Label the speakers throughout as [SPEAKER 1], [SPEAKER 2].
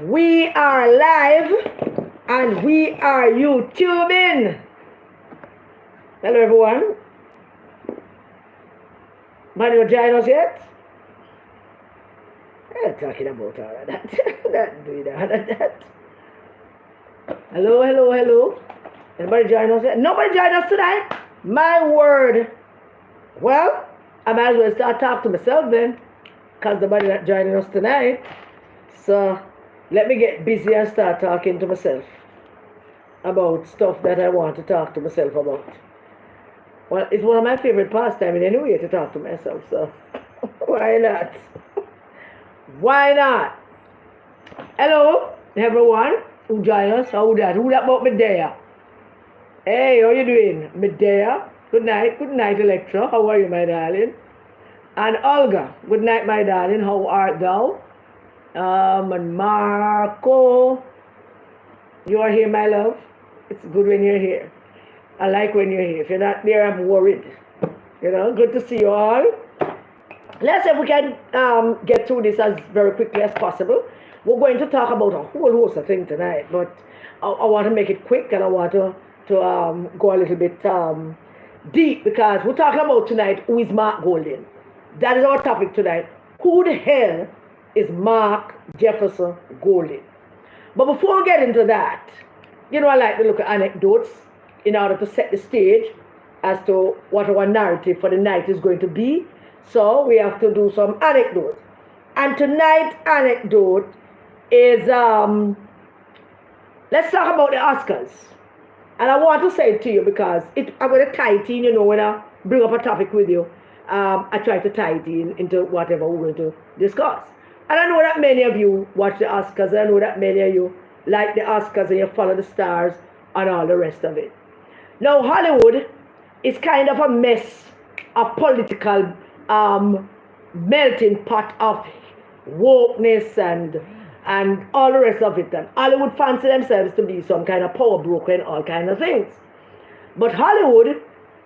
[SPEAKER 1] We are live and we are YouTubing. Hello everyone. Man, you join us yet? I'm talking about all of that. Not doing all of that. Hello. Anybody join us yet? Nobody join us tonight? My word. Well, I might as well start talking to myself then, because nobody not joining us tonight. So let me get busy and start talking to myself about stuff that I want to talk to myself about. Well, it's one of my favorite pastimes anyway to talk to myself, so why not? Why not? Hello, everyone who join us. Who that about Medea? Hey, how you doing? Medea, good night, Electra. How are you, my darling? And Olga, good night, my darling. How art thou? And Marco, you are here, my love. It's good when you're here. I like when you're here. If you're not there, I'm worried. Good to see you all. Let's see if we can get through this as very quickly as possible. We're going to talk about a whole host of things tonight, but I want to make it quick and I want to go a little bit deep, because we're talking about tonight, who is Mark Golding? That is our topic tonight. Who the hell is Mark Jefferson Golding? But before we get into that, I like to look at anecdotes in order to set the stage as to what our narrative for the night is going to be. So we have to do some anecdotes. And tonight's anecdote is, let's talk about the Oscars. And I want to say it to you because I'm going to tie it in, when I bring up a topic with you, I try to tie it into whatever we're going to discuss. And I know that many of you watch the Oscars, and I know that many of you like the Oscars and you follow the stars and all the rest of it. Now, Hollywood is kind of a mess, a political melting pot of wokeness and all the rest of it. And Hollywood fancy themselves to be some kind of power broker and all kind of things. But Hollywood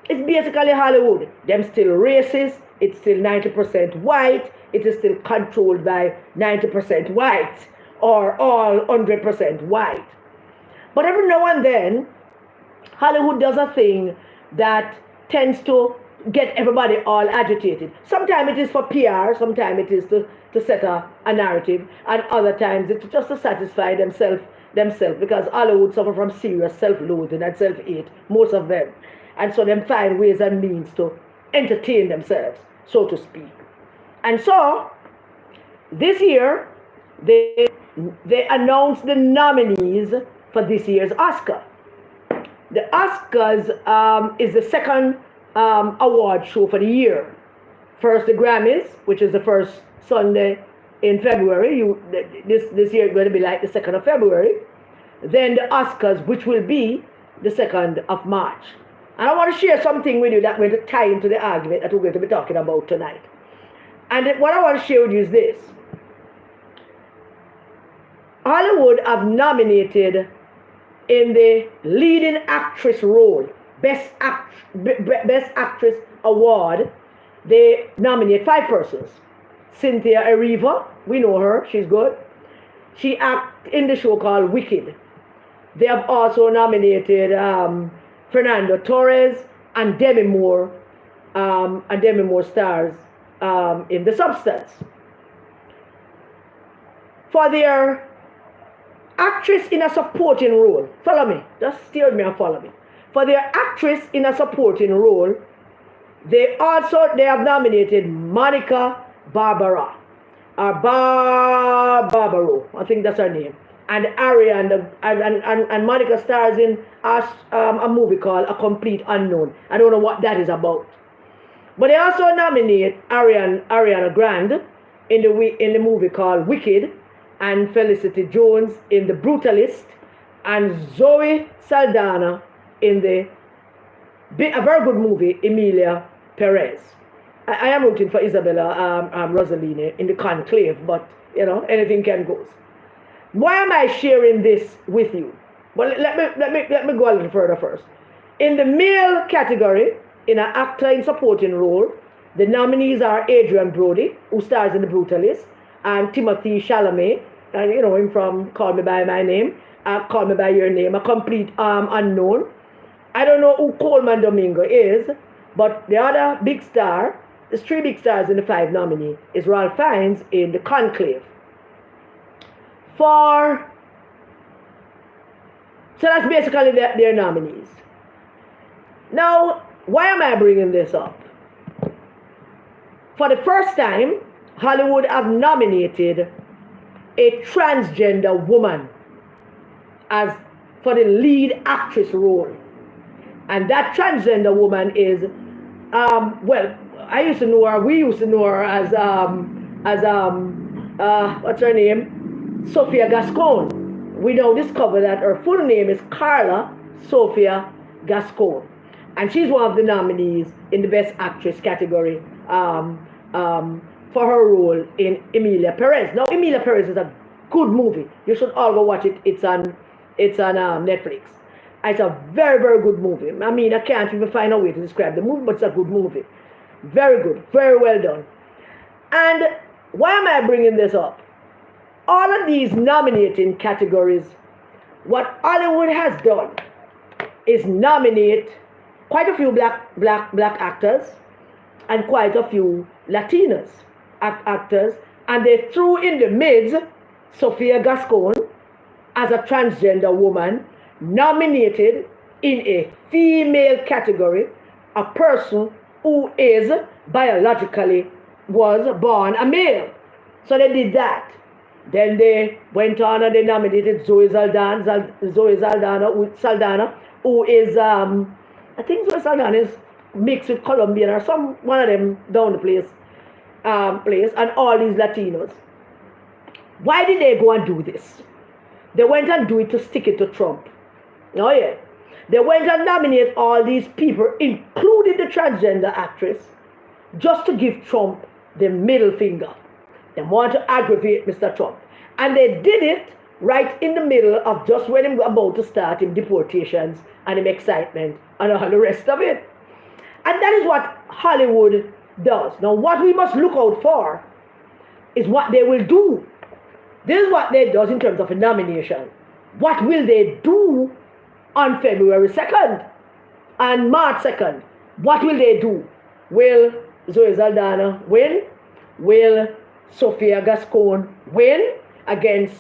[SPEAKER 1] is basically Hollywood. Them still racist. It's still 90% white. It is still controlled by 90% white or all 100% white. But every now and then, Hollywood does a thing that tends to get everybody all agitated. Sometimes it is for PR, sometimes it is to set a narrative, and other times it's just to satisfy themselves, because Hollywood suffer from serious self-loathing and self-hate, most of them. And so they find ways and means to entertain themselves, so to speak. And so, this year, they announced the nominees for this year's Oscar. The Oscars is the second award show for the year. First, the Grammys, which is the first Sunday in February. This year is going to be like the 2nd of February. Then the Oscars, which will be the 2nd of March. And I want to share something with you that's going to tie into the argument that we're going to be talking about tonight. And what I want to share with you is this. Hollywood have nominated in the leading actress role, Best Actress Award, they nominate 5 persons. Cynthia Erivo, we know her, she's good. She acted in the show called Wicked. They have also nominated Fernando Torres and Demi Moore, stars in The Substance. For their actress in a supporting role, follow me, just stay with me and follow me. For their actress in a supporting role, they have nominated Monica Barbaro, Barbaro, I think that's her name. And Ariana, and Monica stars in a movie called A Complete Unknown. I don't know what that is about. But they also nominate Ariana Grande in the movie called Wicked, and Felicity Jones in The Brutalist, and Zoe Saldana in a very good movie, Emilia Perez. I am rooting for Isabella Rossellini in The Conclave, but anything can go. Why am I sharing this with you? Well, let me go a little further first. In the male category, in an actor in supporting role, the nominees are Adrian Brody, who stars in The Brutalist, and Timothy Chalamet, and you know him from Call Me By My Name, Call Me By Your Name, a complete unknown. I don't know who Coleman Domingo is, but the other big star, there's 3 big stars in the 5 nominee, is Ralph Fiennes in The Conclave. So that's basically their nominees. Now, why am I bringing this up? For the first time, Hollywood have nominated a transgender woman as for the lead actress role. And that transgender woman is, well, I used to know her, we used to know her as what's her name? Sofia Gascon. We now discover that her full name is Carla Sofia Gascon. And she's one of the nominees in the Best Actress category for her role in Emilia Perez. Now, Emilia Perez is a good movie. You should all go watch it. It's on Netflix. It's a very, very good movie. I mean, I can't even find a way to describe the movie, but it's a good movie. Very good. Very well done. And why am I bringing this up? All of these nominating categories, what Hollywood has done is nominate quite a few black actors and quite a few Latinas actors, and they threw in the mix Sofia Gascon as a transgender woman nominated in a female category, a person who is biologically was born a male. So they did that. Then they went on and they nominated Zoe Saldana, who is I think Zoe Saldana is mixed with Colombian or one of them down the place, and all these Latinos. Why did they go and do this? They went and do it to stick it to Trump. Oh yeah. They went and nominate all these people, including the transgender actress, just to give Trump the middle finger. They want to aggravate Mr. Trump. And they did it right in the middle of just when him about to start him deportations and him excitement and all the rest of it. And that is what Hollywood does. Now, what we must look out for is what they will do. This is what they do in terms of a nomination. What will they do on February 2nd and March 2nd? What will they do? Will Zoe Saldana win? Will Sofia Gascon win against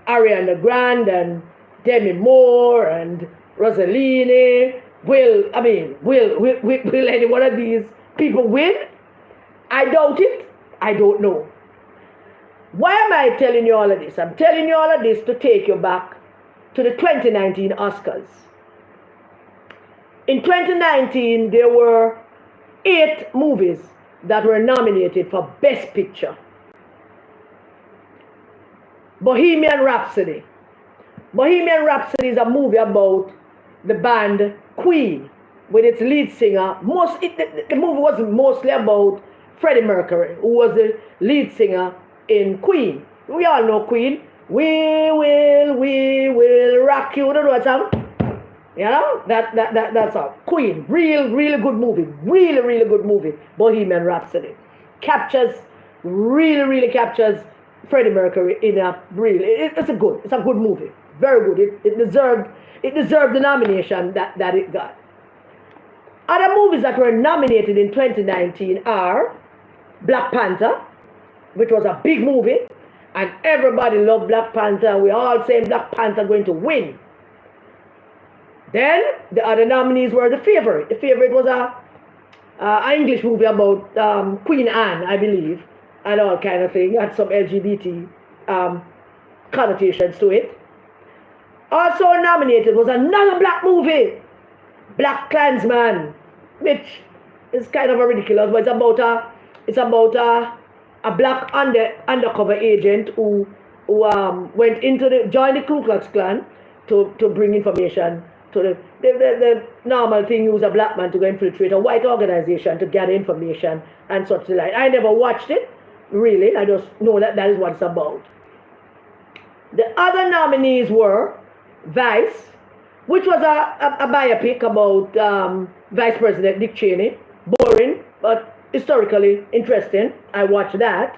[SPEAKER 1] Ariana Grande and Demi Moore and Rossellini? Will any one of these people win? I doubt it. I don't know. Why am I telling you all of this? I'm telling you all of this to take you back to the 2019 Oscars. In 2019, there were 8 movies that were nominated for Best Picture. Bohemian Rhapsody. Bohemian Rhapsody is a movie about the band Queen with its lead singer. The movie was mostly about Freddie Mercury, who was the lead singer in Queen. We all know Queen. We will rock you. You know that song? You know? That song. Queen. Really good movie. Really good movie. Bohemian Rhapsody. Really captures Freddie Mercury in a it's a good movie. Very good. It deserved the nomination that it got. Other movies that were nominated in 2019 are Black Panther, which was a big movie, and everybody loved Black Panther. We all saying Black Panther going to win. Then the other nominees were The Favourite. The Favourite was an English movie about Queen Anne, I believe, and all kind of thing. Had some LGBT connotations to it. Also nominated was another black movie, Black Klansman, which is kind of ridiculous, but it's about a black undercover agent who went joined the Ku Klux Klan to bring information to the normal thing. Use a black man to go infiltrate a white organization to gather information and such like. I never watched it, really. I just know that is what it's about. The other nominees were Vice, which was a biopic about Vice President Dick Cheney. Boring, but historically interesting. I watched that.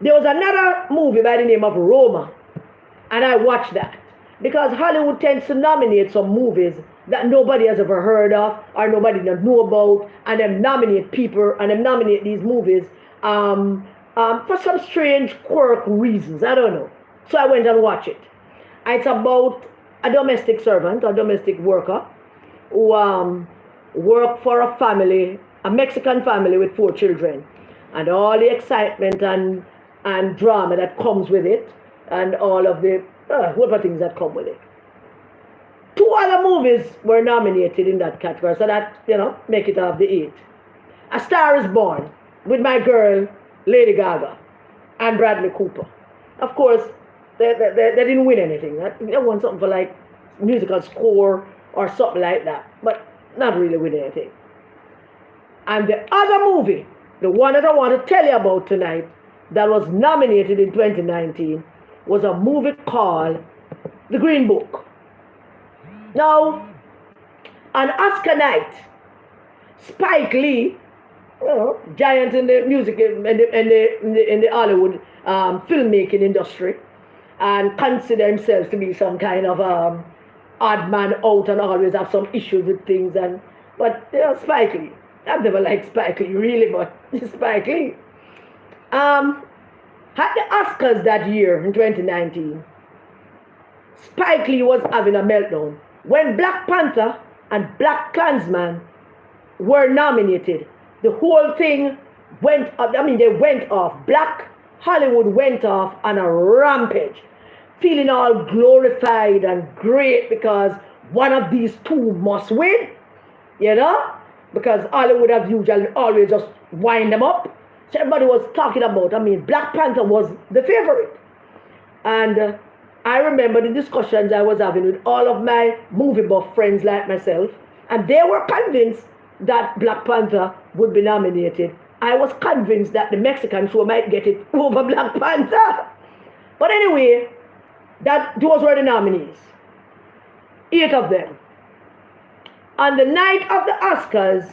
[SPEAKER 1] There was another movie by the name of Roma, and I watched that because Hollywood tends to nominate some movies that nobody has ever heard of or nobody doesn't know about, and them nominate people and them nominate these movies for some strange quirk reasons. I don't know. So I went and watched it. And it's about a domestic servant, a domestic worker, who worked for a family, a Mexican family with 4 children, and all the excitement and drama that comes with it, and all of the whatever things that come with it. 2 other movies were nominated in that category, so that, make it off the 8. A Star is Born with my girl, Lady Gaga, and Bradley Cooper. Of course, they didn't win anything. They won something for like musical score or something like that, but not really win anything. And the other movie, the one that I want to tell you about tonight, that was nominated in 2019, was a movie called The Green Book. Now, on Oscar night, Spike Lee, giant in the music in the Hollywood filmmaking industry, and consider himself to be some kind of odd man out and always have some issues with things. But Spike Lee, I've never liked Spike Lee really, but Spike Lee had the Oscars that year in 2019. Spike Lee was having a meltdown when Black Panther and Black Klansman were nominated. The whole thing went up. They went off. Black Hollywood went off on a rampage, feeling all glorified and great because one of these 2 must win, because Hollywood have usually always just wind them up. So everybody was talking about, Black Panther was the favorite. And I remember the discussions I was having with all of my movie buff friends like myself, and they were convinced that Black Panther would be nominated. I was convinced that the Mexican show might get it over Black Panther. But anyway, those were the nominees. 8 of them. On the night of the Oscars,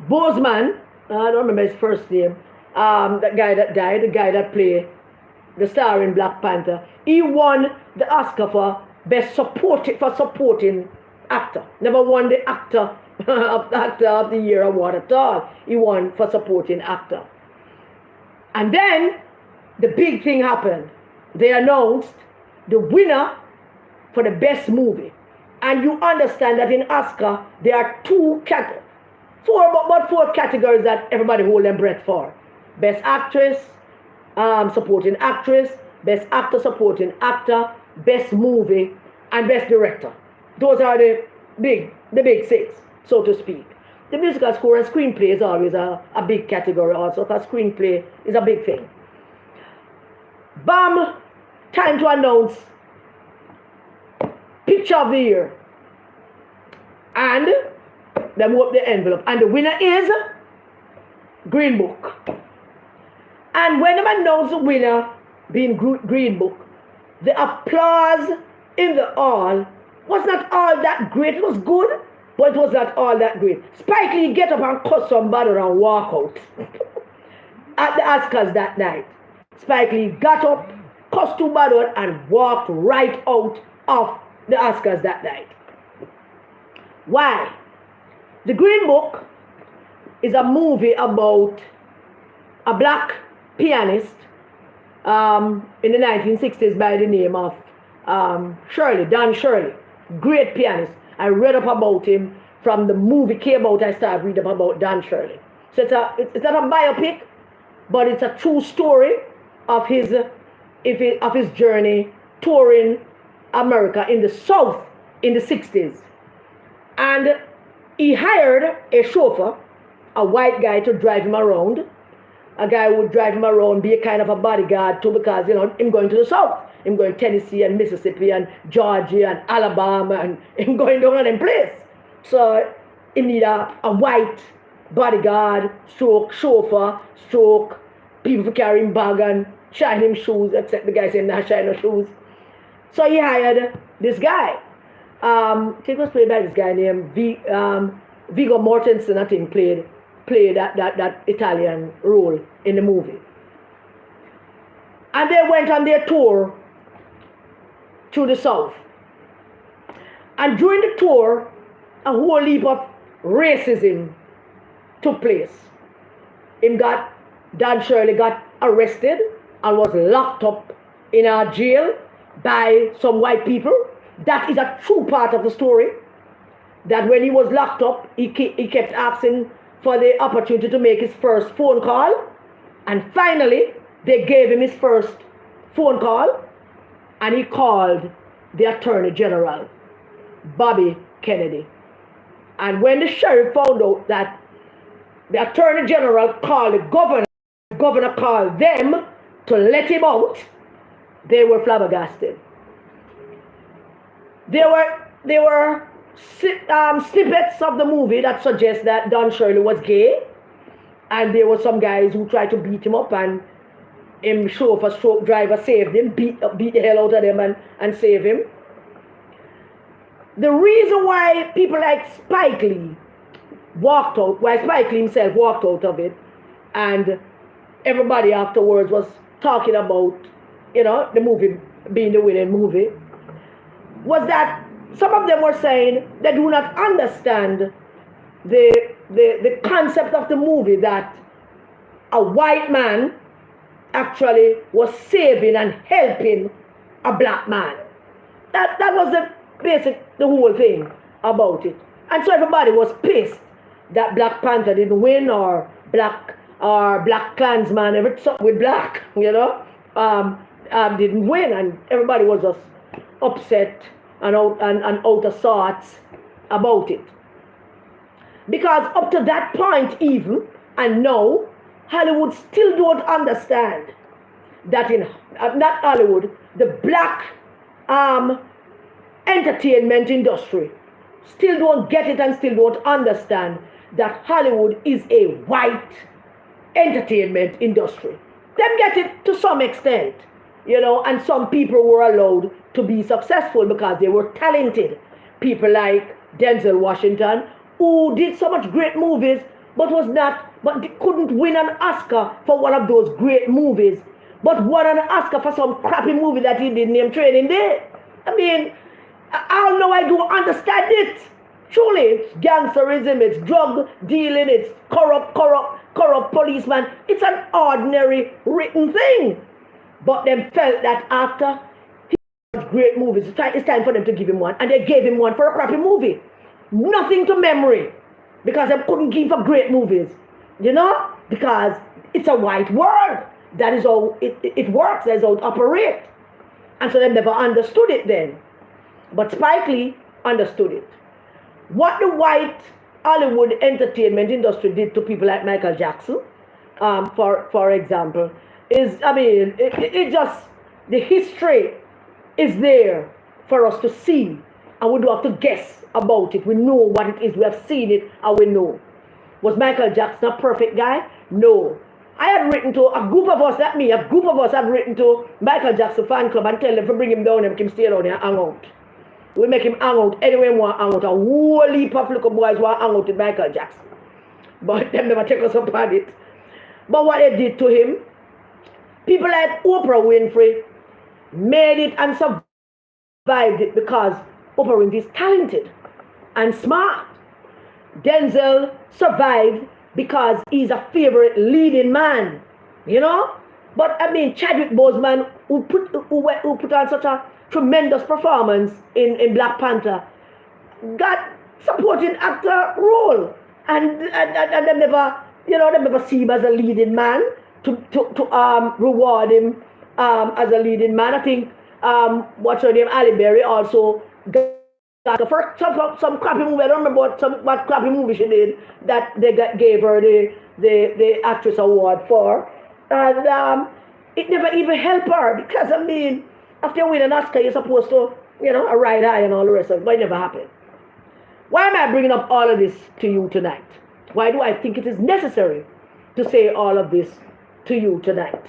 [SPEAKER 1] Boseman, I don't remember his first name, that guy that died, the guy that played the star in Black Panther, he won the Oscar for supporting actor. Never won the actor of the year award at all. He won for supporting actor. And then the big thing happened. They announced the winner for the best movie. And you understand that in Oscar there are 4 categories that everybody hold their breath for. Best actress, supporting actress, best actor, supporting actor, best movie, and best director. Those are the big 6, so to speak. The musical score and screenplay is always a big category also, because screenplay is a big thing. Bam! Time to announce Picture of the Year. And they move up the envelope. And the winner is Green Book. And when they announced the winner being Green Book, the applause in the hall was not all that great. It was good, but it was not all that great. Spike Lee get up and cut somebody and walk out at the Oscars that night. Spike Lee got up, cussed somebody and walked right out of the Oscars that night. Why? The Green Book is a movie about a black pianist in the 1960s by the name of Don Shirley. Great pianist. I read up about him from the movie came out. I started reading up about Don Shirley. So it's not a biopic, but it's a true story of his journey touring America in the South in the 60s. And he hired a chauffeur, a white guy, to drive him around. A guy would drive him around, be a kind of a bodyguard too, because him going to the South. Him going to Tennessee and Mississippi and Georgia and Alabama and him going down on them place. So he need a white bodyguard, stroke chauffeur, stroke people for carrying bag and shine him shoes, except the guy saying not shine no shoes. So he hired this guy. I think it was played by this guy named Viggo Mortensen, I think played play that Italian role in the movie. And they went on their tour through the South. And during the tour, a whole heap of racism took place. Dan Shirley got arrested and was locked up in a jail by some white people. That is a true part of the story. That when he was locked up, he kept asking for the opportunity to make his first phone call. And finally, they gave him his first phone call. And he called the Attorney General, Bobby Kennedy. And when the sheriff found out that the Attorney General called the governor called them to let him out, they were flabbergasted. There were snippets of the movie that suggest that Don Shirley was gay, and there were some guys who tried to beat him up, and him chauffeur stroke driver saved him, beat the hell out of them and save him. The reason why people like Spike Lee walked out, why Spike Lee himself walked out of it, and everybody afterwards was talking about, the movie being the winning movie, was that some of them were saying they do not understand the concept of the movie, that a white man actually was saving and helping a black man. That was the whole thing about it. And so everybody was pissed that Black Panther didn't win, or Black Klansman, something with black, didn't win, and everybody was just upset and out of sorts about it. Because up to that point even, and now, Hollywood still don't understand that in, not Hollywood, the black entertainment industry still don't get it and still don't understand that Hollywood is a white entertainment industry. Them get it to some extent, and some people were allowed to be successful because they were talented. People like Denzel Washington, who did so much great movies, but couldn't win an Oscar for one of those great movies, but won an Oscar for some crappy movie that he did named Training Day. I mean, I know I don't understand it. Truly, it's gangsterism, it's drug dealing, it's corrupt policeman. It's an ordinary written thing. But them felt that after he did great movies, it's time for them to give him one. And they gave him one for a crappy movie. Nothing to memory. Because they couldn't give for great movies. Because it's a white world. That is how it works. That's how it operates. And so they never understood it then. But Spike Lee understood it. What the white Hollywood entertainment industry did to people like Michael Jackson, for example, is, it just, the history is there for us to see, and we don't have to guess about it. We know what it is. We have seen it, and we know. Was Michael Jackson a perfect guy? No. I had written to a group of us had written to Michael Jackson fan club and tell them to bring him down and make him stay down here and hang out. We make him hang out anywhere we want hang out. A whole heap of little boys want hang out with Michael Jackson. But them never take us up on it. But what they did to him, people like Oprah Winfrey made it and survived it because Oprah Winfrey is talented and smart. Denzel survived because he's a favorite leading man, But Chadwick Boseman, who put on such a tremendous performance in Black Panther, got supporting actor role, and they never see him as a leading man to reward him as a leading man. I think what's her name, Halle Berry, also got for some crappy movie. I don't remember what crappy movie she did that they gave her the actress award for, and it never even helped her because after you win an Oscar, you're supposed to a ride high and all the rest of it, but it never happened. Why am I bringing up all of this to you tonight? Why do I think it is necessary to say all of this to you tonight,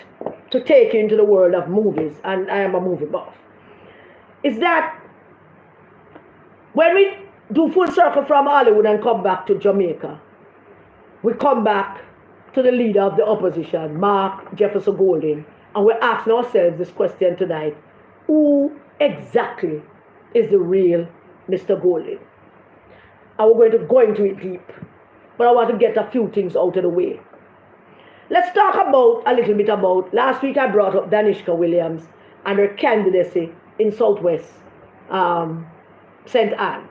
[SPEAKER 1] to take you into the world of movies? And I am a movie buff. Is that when we do full circle from Hollywood and come back to Jamaica, we come back to the leader of the opposition, Mark Jefferson Golding, and we're asking ourselves this question tonight: who exactly is the real Mr. Golding? And we're going to go into it deep, but I want to get a few things out of the way. Let's talk about a little bit about, last week I brought up Danishka Williams and her candidacy in Southwest St. Anne.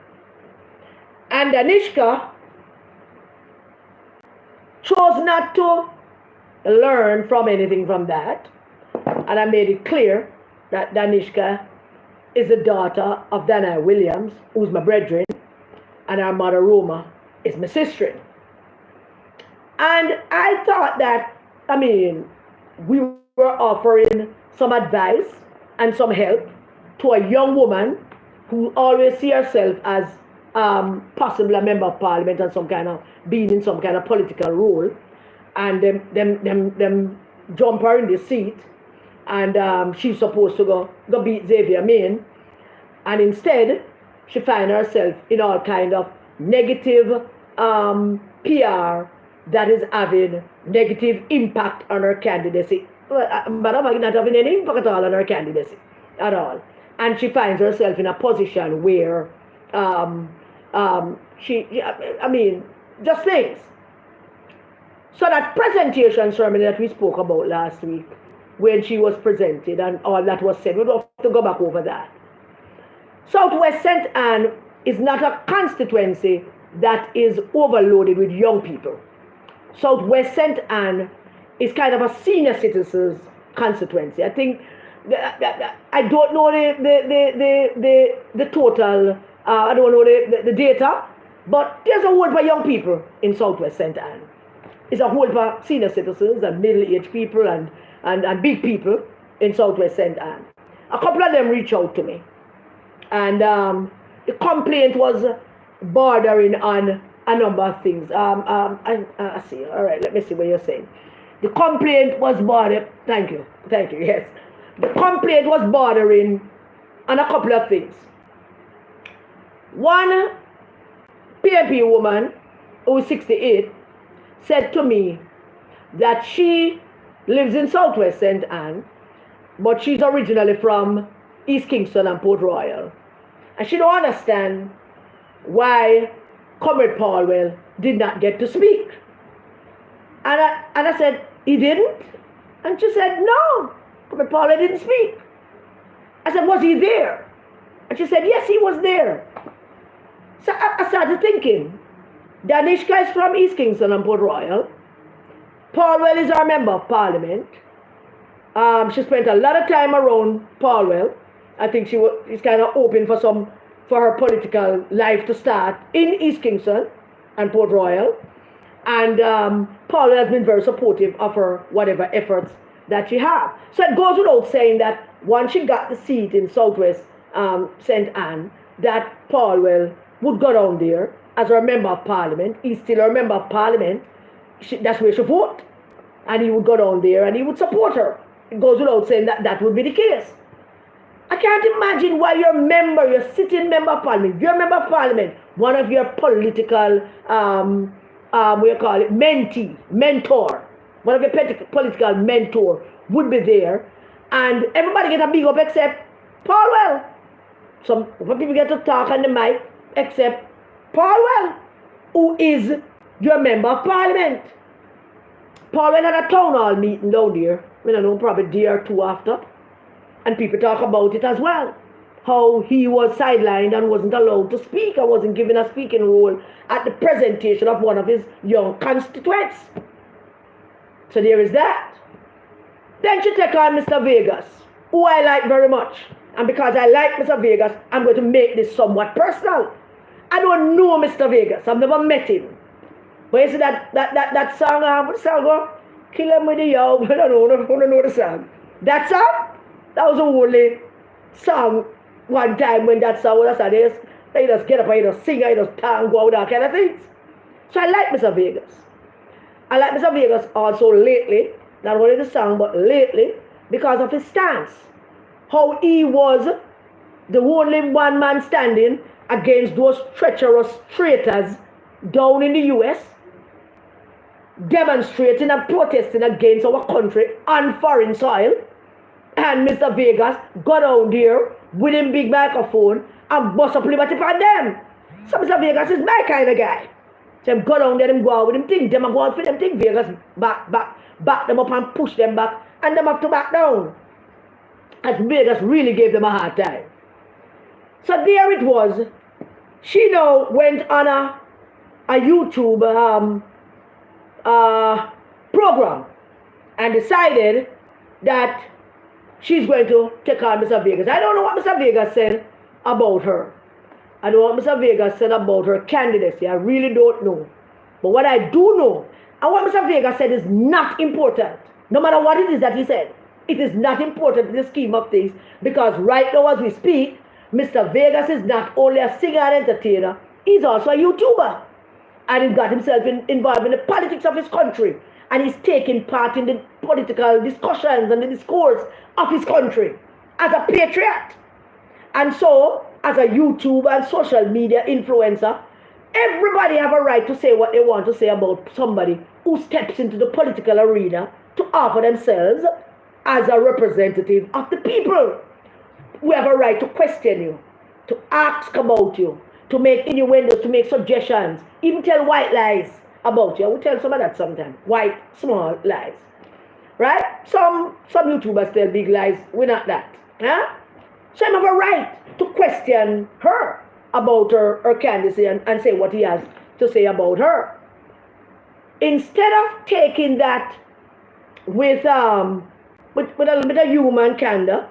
[SPEAKER 1] And Danishka chose not to learn from anything from that. And I made it clear that Danishka is the daughter of Dana Williams, who's my brethren, and our mother Roma is my sister. And I thought that, we were offering some advice and some help to a young woman who always see herself as possibly a member of parliament and some kind of being in some kind of political role, and them jump her in the seat, and she's supposed to go beat Xavier Main, and instead she finds herself in all kind of negative PR that is having negative impact on her candidacy. But not having any impact at all on her candidacy at all. And she finds herself in a position where just things. So that presentation ceremony that we spoke about last week, when she was presented and all that was said, we don't have to go back over that. Southwest St. Anne is not a constituency that is overloaded with young people. Southwest St. Anne is kind of a senior citizens constituency. I think I don't know the total. I don't know the data, but there's a whole bunch of young people in Southwest St. Anne. It's a whole bunch of senior citizens and middle-aged people and big people in Southwest St. Anne. A couple of them reached out to me, and the complaint was bordering on a number of things. I see. All right, let me see what you're saying. The complaint was bordering. Thank you. Yes, the complaint was bordering on a couple of things. One PNP woman who is 68 said to me that she lives in Southwest St. Anne, but she's originally from East Kingston and Port Royal, and she don't understand why Comrade Paulwell did not get to speak. And I said, he didn't? And she said, no, Comrade Paulwell didn't speak. I said, was he there? And she said, yes, he was there. So I started thinking, Danishka is from East Kingston and Port Royal. Paulwell is our member of parliament. She spent a lot of time around Paulwell. I think she's kind of open for her political life to start in East Kingston and Port Royal. And Paulwell has been very supportive of her whatever efforts that she has. So it goes without saying that once she got the seat in Southwest St. Anne, that Paulwell would go down there as her member of parliament. He's still her member of parliament. That's where she vote. And he would go down there and he would support her. It goes without saying that that would be the case. I can't imagine why your sitting member of parliament, your member of parliament, one of your political, mentor, one of your political mentor would be there, and everybody get a big up except Paulwell. Some people get to talk on the mic except Paulwell, who is your member of parliament. Paulwell had a town hall meeting down there, I don't know, probably a day or two after. And people talk about it as well. How he was sidelined and wasn't allowed to speak. I wasn't given a speaking role at the presentation of one of his young constituents. So there is that. Then she take on Mr. Vegas, who I like very much. And because I like Mr. Vegas, I'm going to make this somewhat personal. I don't know Mr. Vegas. I've never met him. But you see that song, what song go? Kill him with the yo. I don't know the song. That song? That was the only song one time when that song was on. They just get up and they just sing, they just tango, all that kind of things. So I like Mr. Vegas. I like Mr. Vegas also lately, not only the song, but lately, because of his stance. How he was the only one man standing against those treacherous traitors down in the US. demonstrating and protesting against our country on foreign soil. And Mr. Vegas got out there with him big microphone and bust up liberty for them. So Mr. Vegas is my kind of guy. So him go down there, them go out with him thing, them go out for them thing. Vegas back them up and push them back, and them have to back down. As Vegas really gave them a hard time. So there it was. She now went on a YouTube program and decided that she's going to take on Mr. Vegas. I don't know what Mr. Vegas said about her. I don't know what Mr. Vegas said about her candidacy. I really don't know. But what I do know, and what Mr. Vegas said is not important. No matter what it is that he said, it is not important in the scheme of things, because right now as we speak, Mr. Vegas is not only a singer and entertainer, he's also a YouTuber. And he got himself involved in the politics of his country. And he's taking part in the political discussions and the discourse of his country as a patriot. And so, as a YouTuber and social media influencer, everybody have a right to say what they want to say about somebody who steps into the political arena to offer themselves as a representative of the people. We have a right to question you, to ask about you, to make innuendos, to make suggestions, even tell white lies about you. We tell some of that sometimes. White, small lies. Right? Some YouTubers tell big lies. We're not that. Huh? So I have a right to question her about her candidacy and say what he has to say about her. Instead of taking that with a little bit of human candor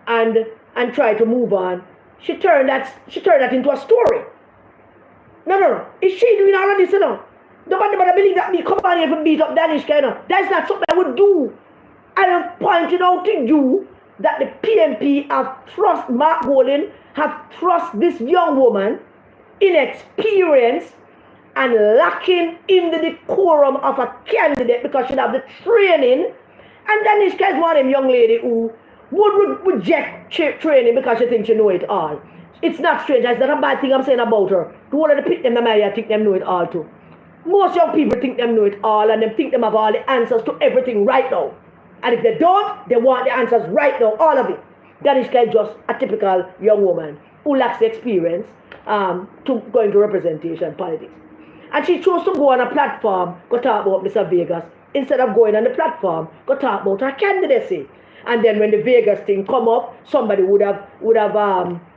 [SPEAKER 1] and try to move on, she turned that into a story. No. Is she doing all of this, you know? Nobody believe that me come on here and beat up Danishka, you know. That's not something I would do. I am pointing out to you that the PNP have trust Mark Golding, have trust this young woman, inexperienced and lacking in the decorum of a candidate because she have the training. And Danishka is one of them young lady who would reject training because she thinks she know it all. It's not strange. It's not a bad thing I'm saying about her. The one of the pick them I think them know it all too. Most young people think them know it all and they think them have all the answers to everything right now. And if they don't, they want the answers right now, all of it. Danishka is just a typical young woman who lacks the experience to go into representation politics. And she chose to go on a platform, go talk about Mr. Vegas, instead of going on the platform, go talk about her candidacy. And then when the Vegas thing come up, somebody would have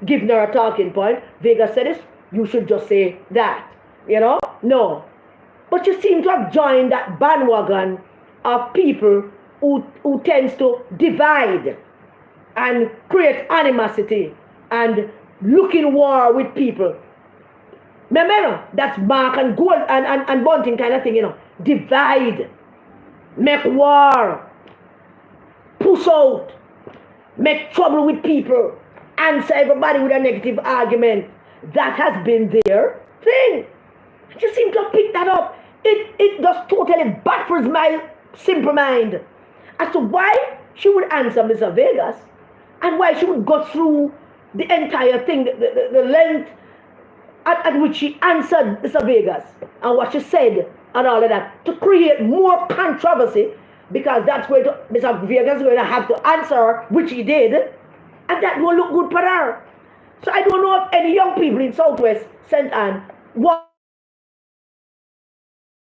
[SPEAKER 1] given her a talking point. Vegas said this, you should just say that. You know? No. But you seem to have joined that bandwagon of people who tends to divide and create animosity and look in war with people. Remember, that's Mark and Gold and Bunting kind of thing, you know. Divide, make war, push out, make trouble with people, answer everybody with a negative argument. That has been their thing. You seem to pick that up. It just totally baffles my simple mind as to why she would answer Mr. Vegas and why she would go through the entire thing, the length at which she answered Mr. Vegas and what she said and all of that to create more controversy, because that's where Mr. Vegas is going to have to answer her, which he did, and that won't look good for her. So I don't know if any young people in Southwest St. Anne want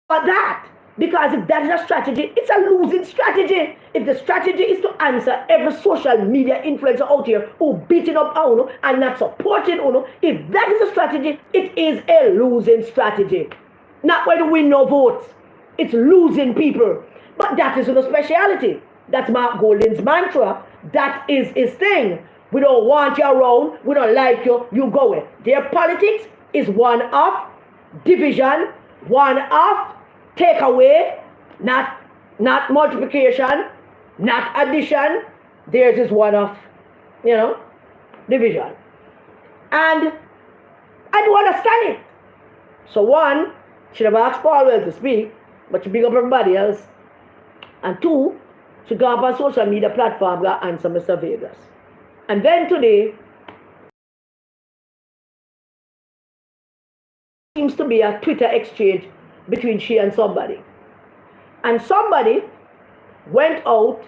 [SPEAKER 1] that, because if that is a strategy, it's a losing strategy. If the strategy is to answer every social media influencer out here who beating up Uno and not supporting Uno, if that is a strategy, it is a losing strategy. Not where to win no votes. It's losing people. But that is a speciality. That's Mark Golding's mantra. That is his thing. We don't want you around. We don't like you. You go away. Their politics is one of division, one of take away, not multiplication, not addition. Theirs is one of, division. And I do understand it. So one, should have asked Paulwell to speak, but she bring up everybody else. And two, she go up on social media platform and answer Mr. Vegas. And then today, seems to be a Twitter exchange between she and somebody. And somebody went out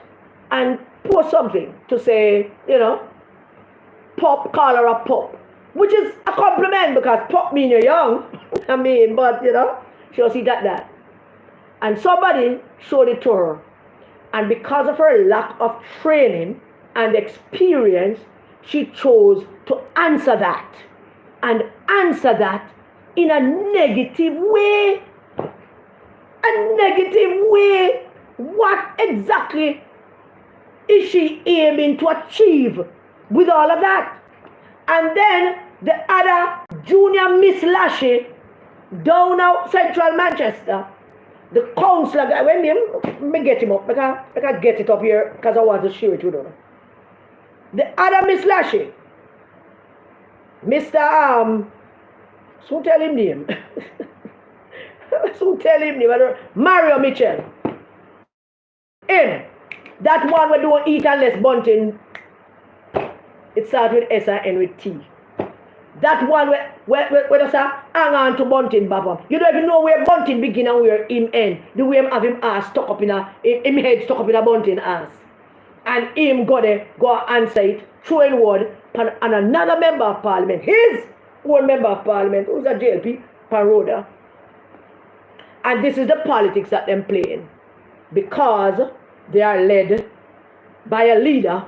[SPEAKER 1] and post something to say, pup, call her a pup. Which is a compliment because pup mean you're young. I mean, but she'll see that. And somebody showed it to her. And because of her lack of training and experience, she chose to answer that. And answer that in a negative way. A negative way. What exactly is she aiming to achieve with all of that? And then the other junior Miss Lashy down out Central Manchester, the councillor guy, when me get him up, I can get it up here because I want to share it with you. The other Miss Lashy, Mr. So tell him name. So tell him name. Mario Mitchell. Him. That one we don't eat unless bunting. It starts with S and end with T. That one where just hang on to bunting, Baba. You don't even know where bunting begin and where him end. The way him have him ass stuck up in him head stuck up in a bunting ass. And him go answer it, throwing word and another member of parliament, his own member of parliament, who's a JLP, Paroda. And this is the politics that they're playing. Because they are led by a leader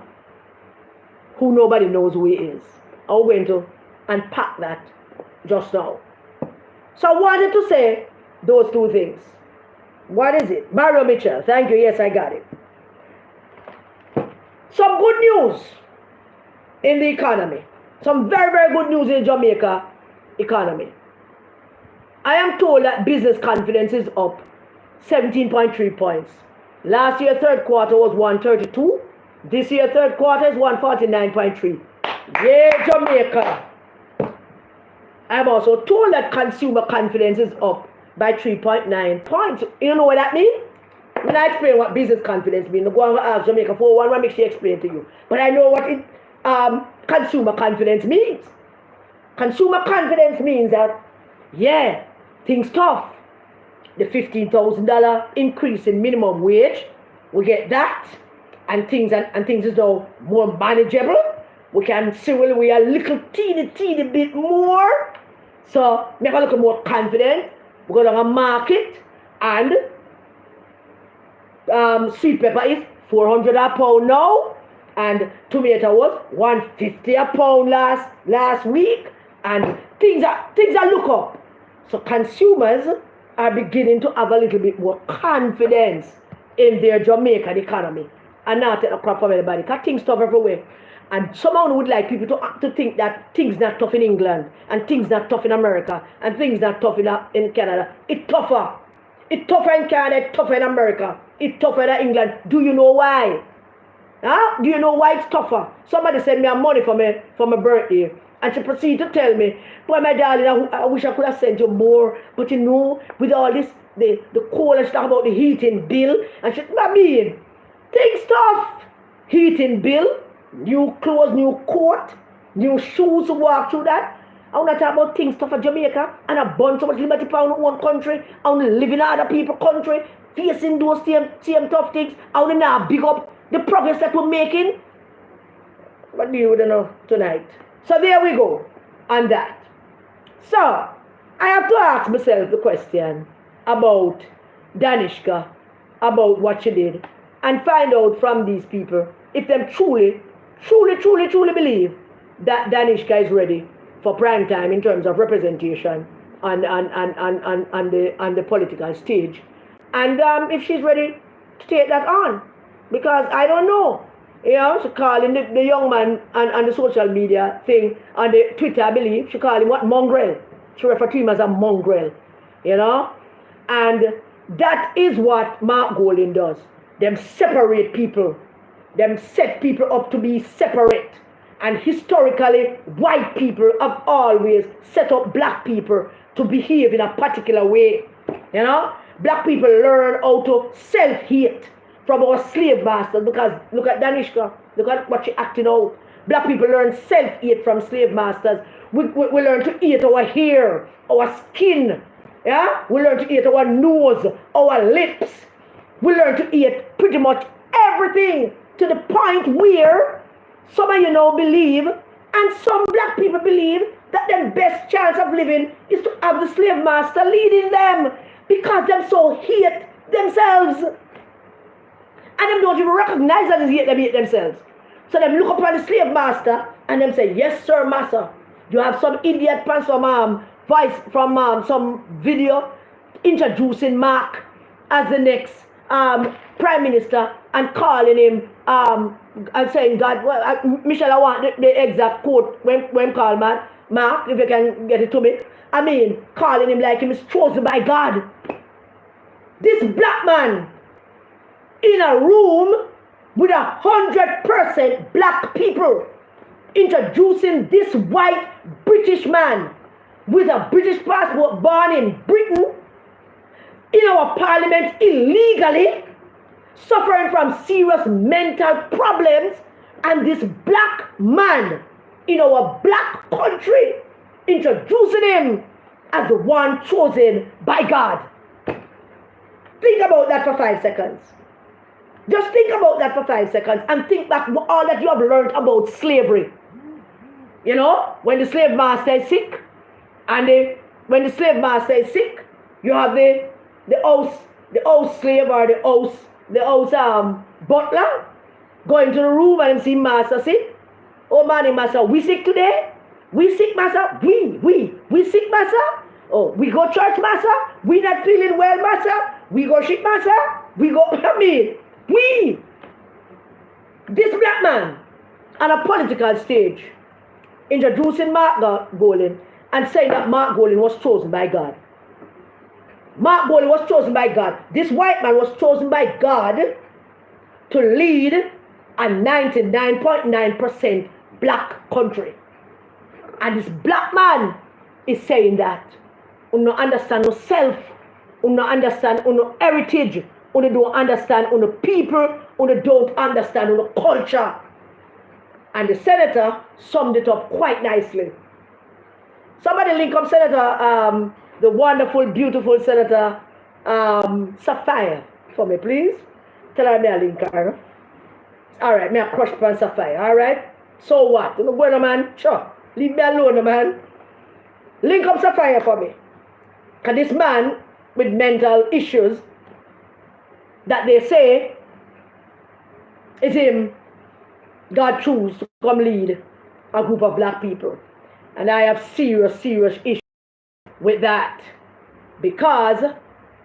[SPEAKER 1] who nobody knows who he is. I went to unpack that just now. So I wanted to say those two things. What is it? Mario Mitchell. Thank you. Yes, I got it. Some good news in the economy. Some very, very good news in Jamaica economy. I am told that business confidence is up 17.3 points. Last year, third quarter was 132. This year, third quarter is 149.3. Yeah, Jamaica. I'm also told that consumer confidence is up by 3.9 points. You know what that means? When I explain what business confidence means, I'm going to ask Jamaica 411, make sure I explain to you. But I know what consumer confidence means. Consumer confidence means that, yeah, things tough. The $15,000 increase in minimum wage, we get that. And things is now more manageable. We can see we a little teeny bit more. So make a little more confident. We go to a market and sweet pepper is 400 a pound now, and tomato was 150 a pound last week, and things are look up. So consumers are beginning to have a little bit more confidence in their Jamaican economy. And not take a crap from anybody, because things tough everywhere. And someone would like people to think that things not tough in England, and things not tough in America, and things not tough in Canada. It's tougher. It's tougher in Canada, it's tougher in America, it's tougher in England. Do you know why? Huh? Do you know why it's tougher? Somebody sent me money for my birthday, and she proceeded to tell me, boy, my darling, I wish I could have sent you more, but with all this, the call and stuff about the heating bill, and she said, I mean, things tough. Heating bill, new clothes, new coat, new shoes to walk through that. I want to talk about things tough for Jamaica and a bunch of liberty pound in one country. I want to live in other people's country, facing those same tough things. I want to now big up the progress that we're making. What do you know tonight? So there we go on that. So I have to ask myself the question about Danishka, about what she did, and find out from these people if them truly believe that Danishka is ready for prime time in terms of representation on the political stage, and if she's ready to take that on, because I don't know. She calling the young man on the social media thing, on the Twitter, I believe, she called him what? Mongrel. She referred to him as a mongrel, and that is what Mark Golding does. Them separate people. Them set people up to be separate. And historically, white people have always set up black people to behave in a particular way. Black people learn how to self-hate from our slave masters, because look at Danishka, look at what she acting out. Black people learn self-hate from slave masters. We learn to hate our hair, our skin. Yeah? We learn to hate our nose, our lips. We learn to eat pretty much everything to the point where some of you now believe, and some black people believe, that their best chance of living is to have the slave master leading them because them so hate themselves. And them don't even recognize that they hate themselves. So them look upon the slave master and them say, yes sir, master. You have some idiot pants from some video introducing Mark as the next prime minister and calling him and saying, God, well, Michelle, I want the exact quote when call Mark, if you can get it to me. I mean, calling him like he was chosen by God. This black man in a room with 100% black people introducing this white British man with a British passport born in Britain in our parliament illegally, suffering from serious mental problems, and this black man in our black country introducing him as the one chosen by God. Think about that for 5 seconds. Just think about that for 5 seconds and think back all that you have learned about slavery. You know, when the slave master is sick, and when the slave master is sick, you have the house slave or the house butler go into the room and see master sick. Oh man, master, we sick today? We sick, master? We sick, master? Oh, we go church, master? We not feeling well, master? We go shit, master? We go, this black man on a political stage introducing Mark Golding and saying that Mark Golding was chosen by God. Mark Golding was chosen by God. This white man was chosen by God to lead a 99.9% black country. And this black man is saying that you don't understand yourself, you don't understand your heritage, you don't understand your people, you don't understand your culture. And the senator summed it up quite nicely. Somebody link up Senator, the wonderful, beautiful Senator Sapphire for me, please. Tell her me a link her. All right, me a crush upon Sapphire, all right? So what? You know what, man? Sure. Leave me alone, man. Link up Sapphire for me. Because this man with mental issues that they say is him, God choose to come lead a group of black people. And I have serious issues with that. Because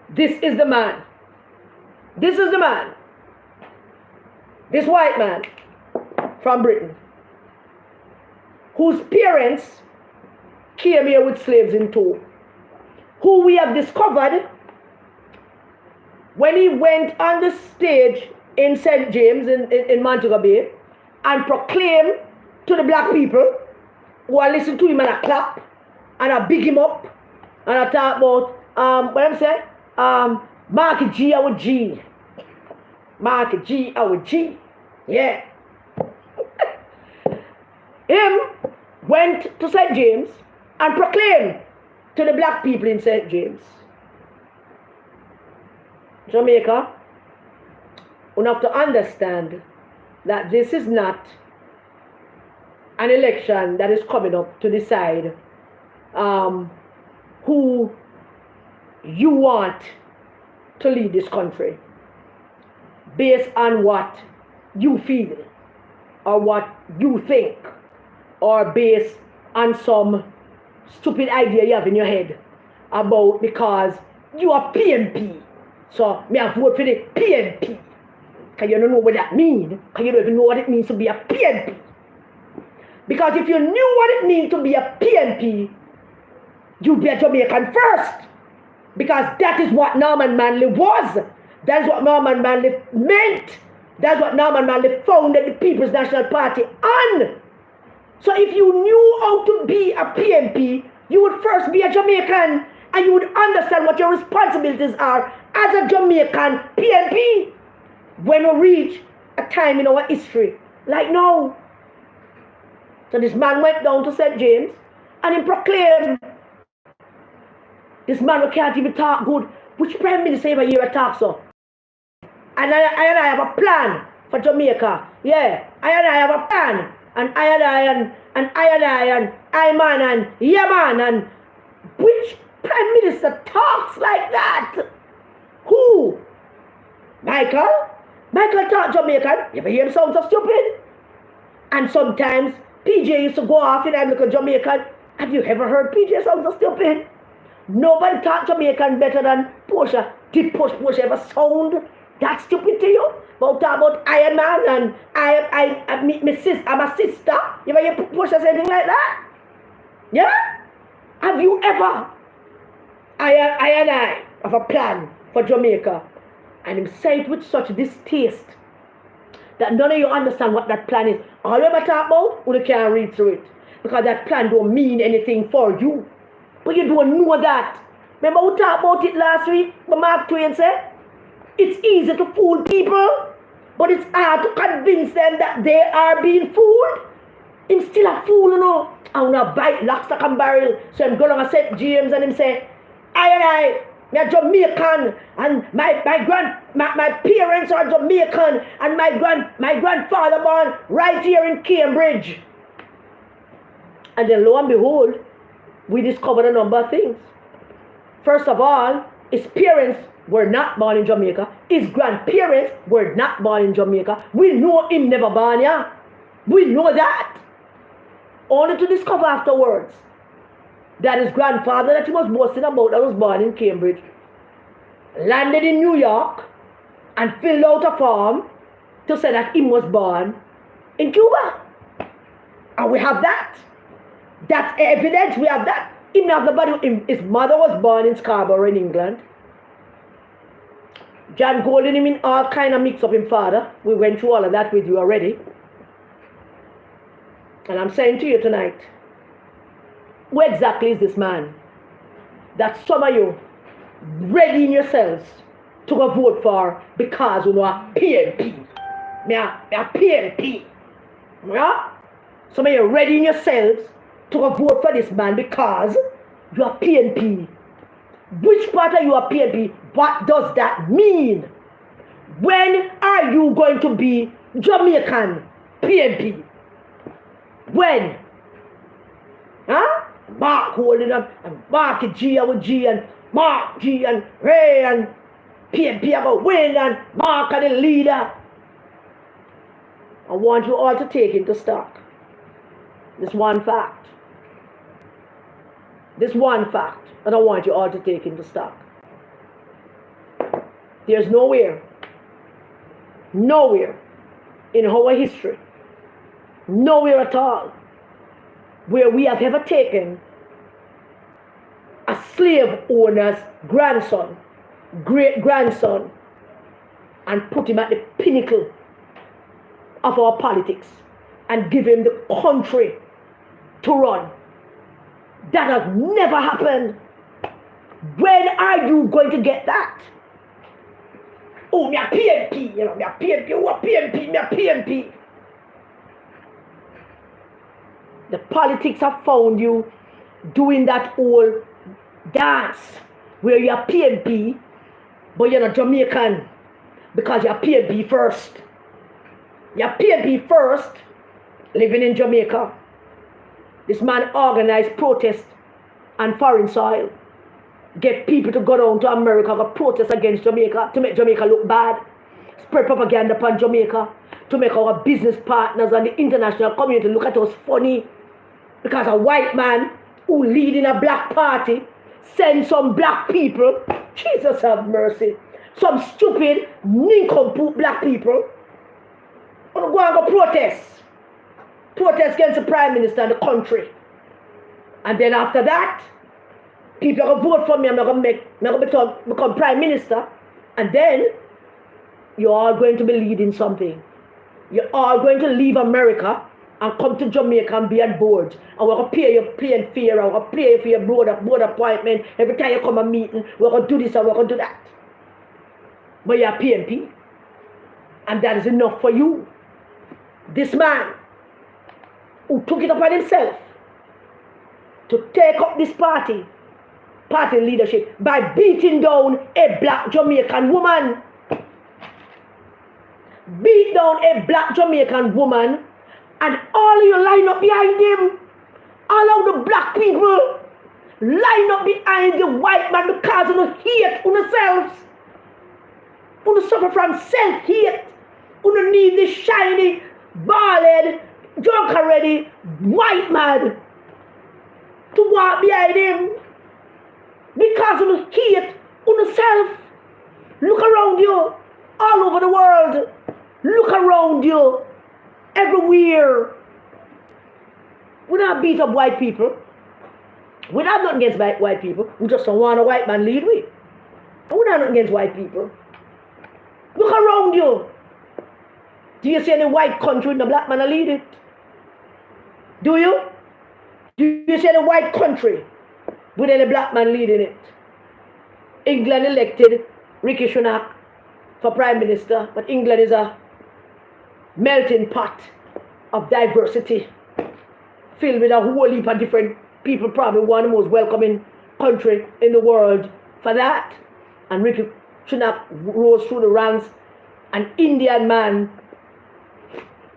[SPEAKER 1] this is the man. This is the man. This white man from Britain, whose parents came here with slaves in tow, who we have discovered when he went on the stage in St. James in Montego Bay and proclaimed to the black people who are listening to him and a clap and I big him up and I talk about what I'm saying, Mark G our G. Mark G our G. Yeah. Him went to St. James and proclaimed to the black people in St. James, Jamaica, you have to understand that this is not an election that is coming up to decide who you want to lead this country based on what you feel or what you think or based on some stupid idea you have in your head about because you are PNP. So me have vote for the PNP. Because you don't know what that means. Because you don't even know what it means to be a PNP. Because if you knew what it means to be a PNP, you'd be a Jamaican first. Because that is what Norman Manley was. That's what Norman Manley meant. That's what Norman Manley founded the People's National Party on. So if you knew how to be a PNP, you would first be a Jamaican and you would understand what your responsibilities are as a Jamaican PNP when we reach a time in our history like now. So this man went down to St. James and he proclaimed, this man who can't even talk good. Which prime minister ever hear a talk so? And I have a plan for Jamaica. Yeah, I have a plan. And I man and yeah man and which prime minister talks like that? Who? Michael? Michael talk Jamaican. You ever hear him sound so stupid? And sometimes PJ used to go off and I'm looking Jamaican. Have you ever heard PJ sound so stupid? Nobody talk Jamaican better than Portia. Did Portia ever sound that stupid to you? Talk about Iron Man and I'm a sister. You ever hear Portia say anything like that? Yeah? Have you ever? I have a plan for Jamaica. And him say it with such distaste that none of you understand what that plan is. All you ever talk about, you can't read through it. Because that plan don't mean anything for you. But you don't know that. Remember we talked about it last week? But Mark Twain said, it's easy to fool people, but it's hard to convince them that they are being fooled. Him still a fool, you know. And when I bite lock, stock and barrel, so I'm going to St. James and him say, I am Jamaican, and my parents are Jamaican, and my grandfather born right here in Cambridge. And then lo and behold, we discovered a number of things. First of all, his parents were not born in Jamaica. His grandparents were not born in Jamaica. We know him never born here. We know that. Only to discover afterwards that his grandfather that he was boasting about that was born in Cambridge landed in New York and filled out a form to say that he was born in Cuba. And we have that. That evidence, we have that. Him have the body. His mother was born in Scarborough in England. John Golden him in all kind of mix up in father. We went through all of that with you already. And I'm saying to you tonight, who exactly is this man that some of you readying yourselves to go vote for because you know a PNP? Me a PNP. Yeah? Some of you readying yourselves to go vote for this man because you are PNP. Which part are you a PNP? What does that mean? When are you going to be Jamaican PNP? When? Huh? Mark holding up and Mark G with G and Mark G and Ray and PNP about win and Mark are the leader. I want you all to take into stock this one fact. This one fact, and I want you all to take into stock. There's nowhere in our history, nowhere at all, where we have ever taken a slave owner's grandson, great grandson, and put him at the pinnacle of our politics and give him the country to run. That has never happened. When are you going to get that? Oh, me a PNP, you know, me a PNP, who a PNP, me a PNP. The politics have found you doing that whole dance where you're PNP, but you're not Jamaican because you're PNP first. You're PNP first, living in Jamaica. This man organized protests on foreign soil. Get people to go down to America, go protest against Jamaica, to make Jamaica look bad. Spread propaganda upon Jamaica, to make our business partners and the international community look at us funny. Because a white man who leading a black party send some black people, Jesus have mercy, some stupid, nincompoop black people, who go and go protest against the prime minister and the country. And then after that, people are going to vote for me, I'm going to become prime minister, and then you're all going to be leading something. You're all going to leave America and come to Jamaica and be on board. And we're going to pay your plane fare, and we're going to pay for your board appointment. Every time you come a meeting, we're going to do this and we're going to do that. But you're PNP. And that is enough for you. This man who took it upon himself to take up this party leadership by beating down a black Jamaican woman. beat down a black Jamaican woman, and all of you line up behind him. All of the black people line up behind the white man because of the hate on themselves. You suffer from self-hate. You need this shiny, bald-head, drunk already, white man to walk behind him because of the hate on yourself. Look around you, all over the world. Look around you, everywhere. We don't beat up white people. We don't have nothing against white people. We just don't want a white man lead we. We don't have nothing against white people. Look around you. Do you see any white country and the black man lead it? Do you? Do you see any white country with any black man leading it? England elected Rishi Sunak for Prime Minister, but England is a melting pot of diversity, filled with a whole heap of different people, probably one of the most welcoming country in the world for that. And Rishi Sunak rose through the ranks, an Indian man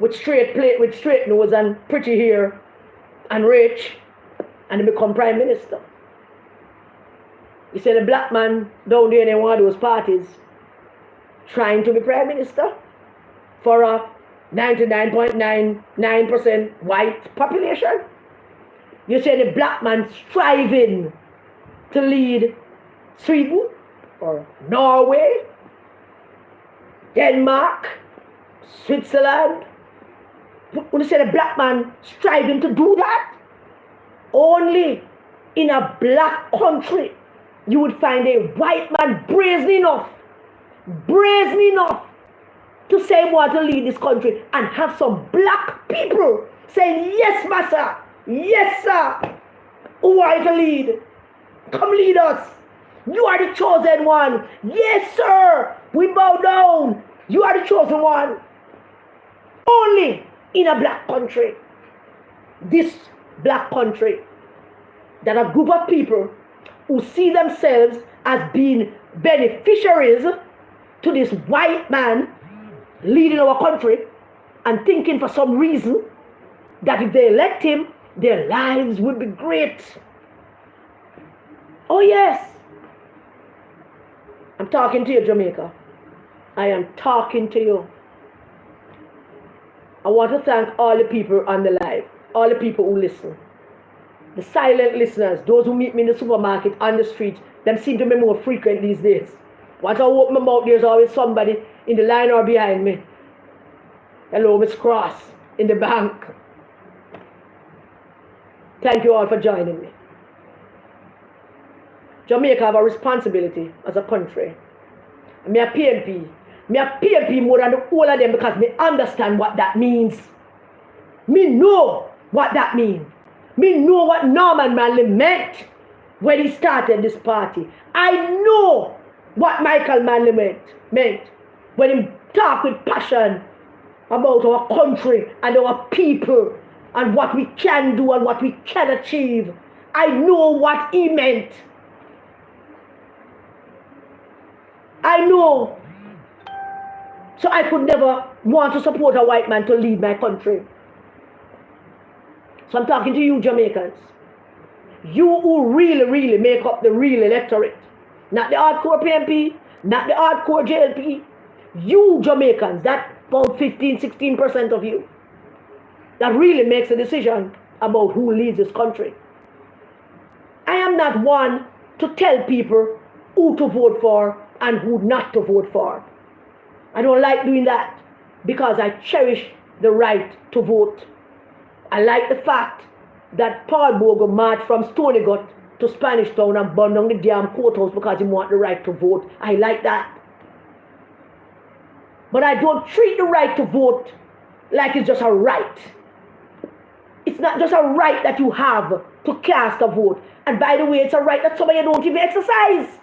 [SPEAKER 1] with straight plate, with straight nose and pretty hair and rich, and he become Prime Minister. He said a black man down there in one of those parties trying to be Prime Minister for a 99.99% white population. You say the black man striving to lead Sweden or Norway, Denmark, Switzerland. When you say the black man striving to do that, only in a black country you would find a white man brazen enough to say what to lead this country, and have some black people saying, yes, massa, yes, sir, who are you to lead? Come lead us. You are the chosen one. Yes, sir, we bow down. You are the chosen one. Only in a black country, this black country, that a group of people who see themselves as being beneficiaries to this white man leading our country, and thinking for some reason that if they elect him, their lives would be great. Oh yes, I'm talking to you, Jamaica. I am talking to you. I want to thank all the people on the live, all the people who listen. The silent listeners, those who meet me in the supermarket, on the street, them seem to be more frequent these days. Once I open my mouth, there's always somebody in the line or behind me. Hello, Miss Cross, in the bank. Thank you all for joining me. Jamaica have a responsibility as a country. Me a PNP. Me a PNP more than the whole of them because me understand what that means. Me know what that means. Me know what Norman Manley meant when he started this party. I know what Michael Manley meant when he talked with passion about our country and our people and what we can do and what we can achieve. I know what he meant. I know. So I could never want to support a white man to lead my country. So I'm talking to you Jamaicans. You who really make up the real electorate. Not the hardcore PNP, not the hardcore JLP. You Jamaicans, that about 15-16% of you, that really makes a decision about who leads this country. I am not one to tell people who to vote for and who not to vote for. I don't like doing that because I cherish the right to vote. I like the fact that Paul Bogle marched from Stonygut to Spanish Town and burned down the damn courthouse because he wanted the right to vote. I like that. But I don't treat the right to vote like it's just a right. It's not just a right that you have to cast a vote. And by the way, it's a right that some of you don't even exercise.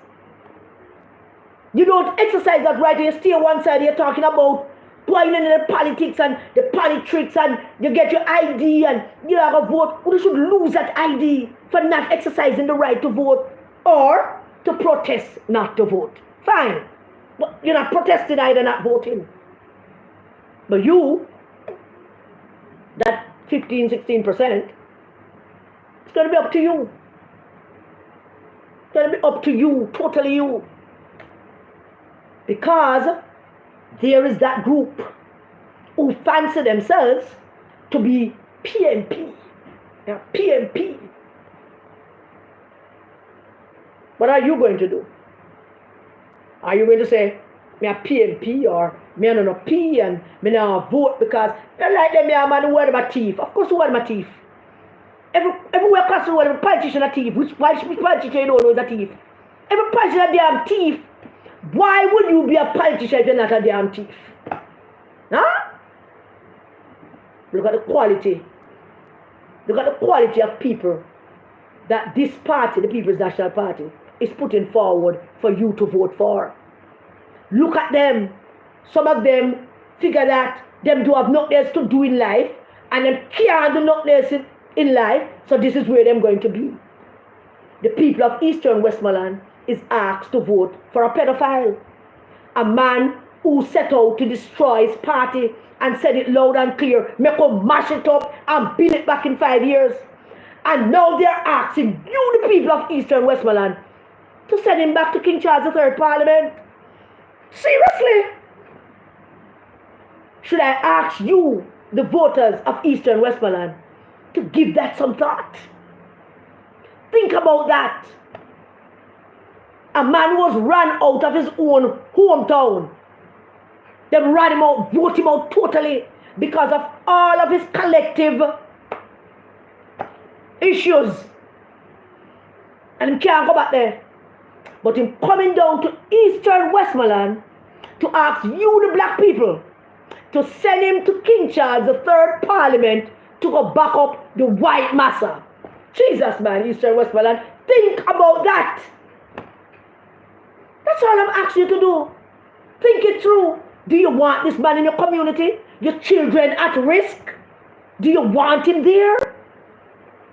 [SPEAKER 1] You don't exercise that right and you stay on one side, you're talking about playing in the politics and the politics and you get your ID and you have a vote. You should lose that ID for not exercising the right to vote or to protest not to vote. Fine. But you're not protesting either, not voting. But you, that 15, 16%, it's going to be up to you. It's going to be up to you, totally you. Because there is that group who fancy themselves to be PNP. Yeah, PNP. What are you going to do? Are you going to say, me a PNP or me a no P and me no vote because you like them, me a man who wear my teeth? Of course, who wear my teeth? Everywhere across the world, every politician a thief. Which politician you don't know is a thief? Every politician a damn thief. Why would you be a politician if you're not a damn thief? Huh? Look at the quality. Look at the quality of people that this party, the People's National Party, is putting forward for you to vote for. Look at them. Some of them figure that them do have nothing else to do in life and them can't do nothing else in life, so this is where they're going to be. The people of Eastern Westmoreland is asked to vote for a pedophile, a man who set out to destroy his party and said it loud and clear, make us mash it up and build it back in 5 years. And now they're asking you, the people of Eastern Westmoreland, to send him back to King Charles III Parliament. Seriously? Should I ask you, the voters of Eastern Westmoreland, to give that some thought? Think about that. A man was run out of his own hometown. They ran him out, vote him out totally because of all of his collective issues. And he can't go back there. But him coming down to Eastern Westmoreland to ask you, the black people, to send him to King Charles III Parliament to go back up the white massa. Jesus, man, Eastern Westmoreland, think about that. That's all I'm asking you to do. Think it through. Do you want this man in your community? Your children at risk? Do you want him there?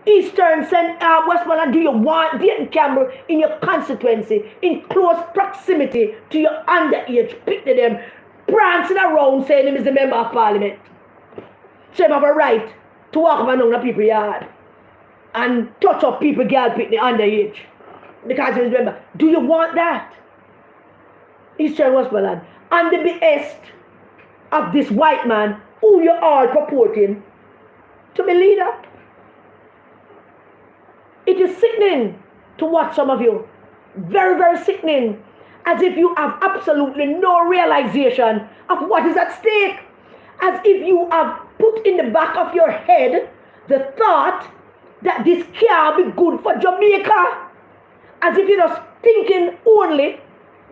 [SPEAKER 1] Eastern Westmoreland, do you want Dayton Campbell in your constituency, in close proximity to your underage? Pick to them, prancing around saying him is the member of parliament. So you have a right to walk up and down the people's yard and touch up people, girl, pick the underage. Because you remember, do you want that? Eastern Westmoreland, and the behest of this white man who you are purporting to be leader. It is sickening to watch some of you. Very, very sickening. As if you have absolutely no realization of what is at stake. As if you have put in the back of your head the thought that this can't be good for Jamaica. As if you're just thinking only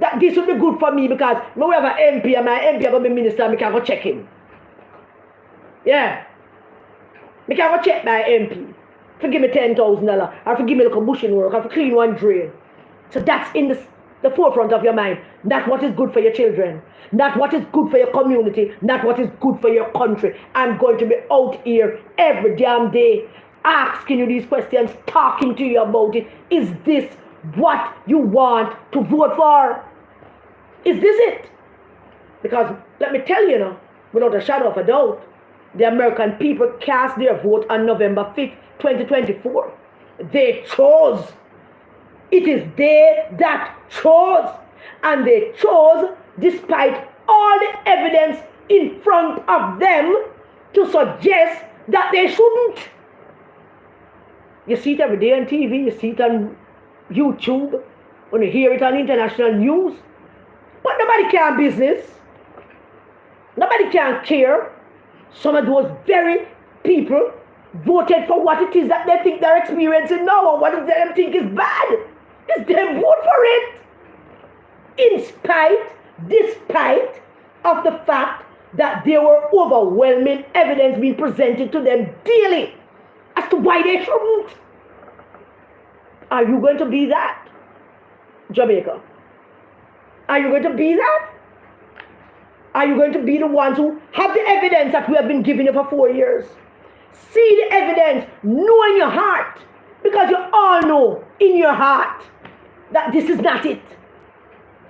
[SPEAKER 1] that this will be good for me because we have an MP and my MP is going to be minister and I can go check him. Yeah. I can go check my MP. Forgive me $10,000 or forgive me a little bushing work or for clean one drain. So that's in the forefront of your mind. Not what is good for your children. Not what is good for your community. Not what is good for your country. I'm going to be out here every damn day asking you these questions, talking to you about it. Is this what you want to vote for? Is this it? Because let me tell you now, without a shadow of a doubt, the American people cast their vote on November 5th, 2024. They chose. It is they that chose. And they chose despite all the evidence in front of them to suggest that they shouldn't. You see it every day on TV, you see it on YouTube, when you hear it on international news. But nobody can business. Nobody can care. Some of those very people voted for what it is that they think they're experiencing now, or what they think is bad. It's them vote for it. Despite of the fact that there were overwhelming evidence being presented to them daily as to why they shouldn't. Are you going to be that, Jamaica? Are you going to be that? Are you going to be the ones who have the evidence that we have been giving you for 4 years? See the evidence, know in your heart, because you all know in your heart that this is not it.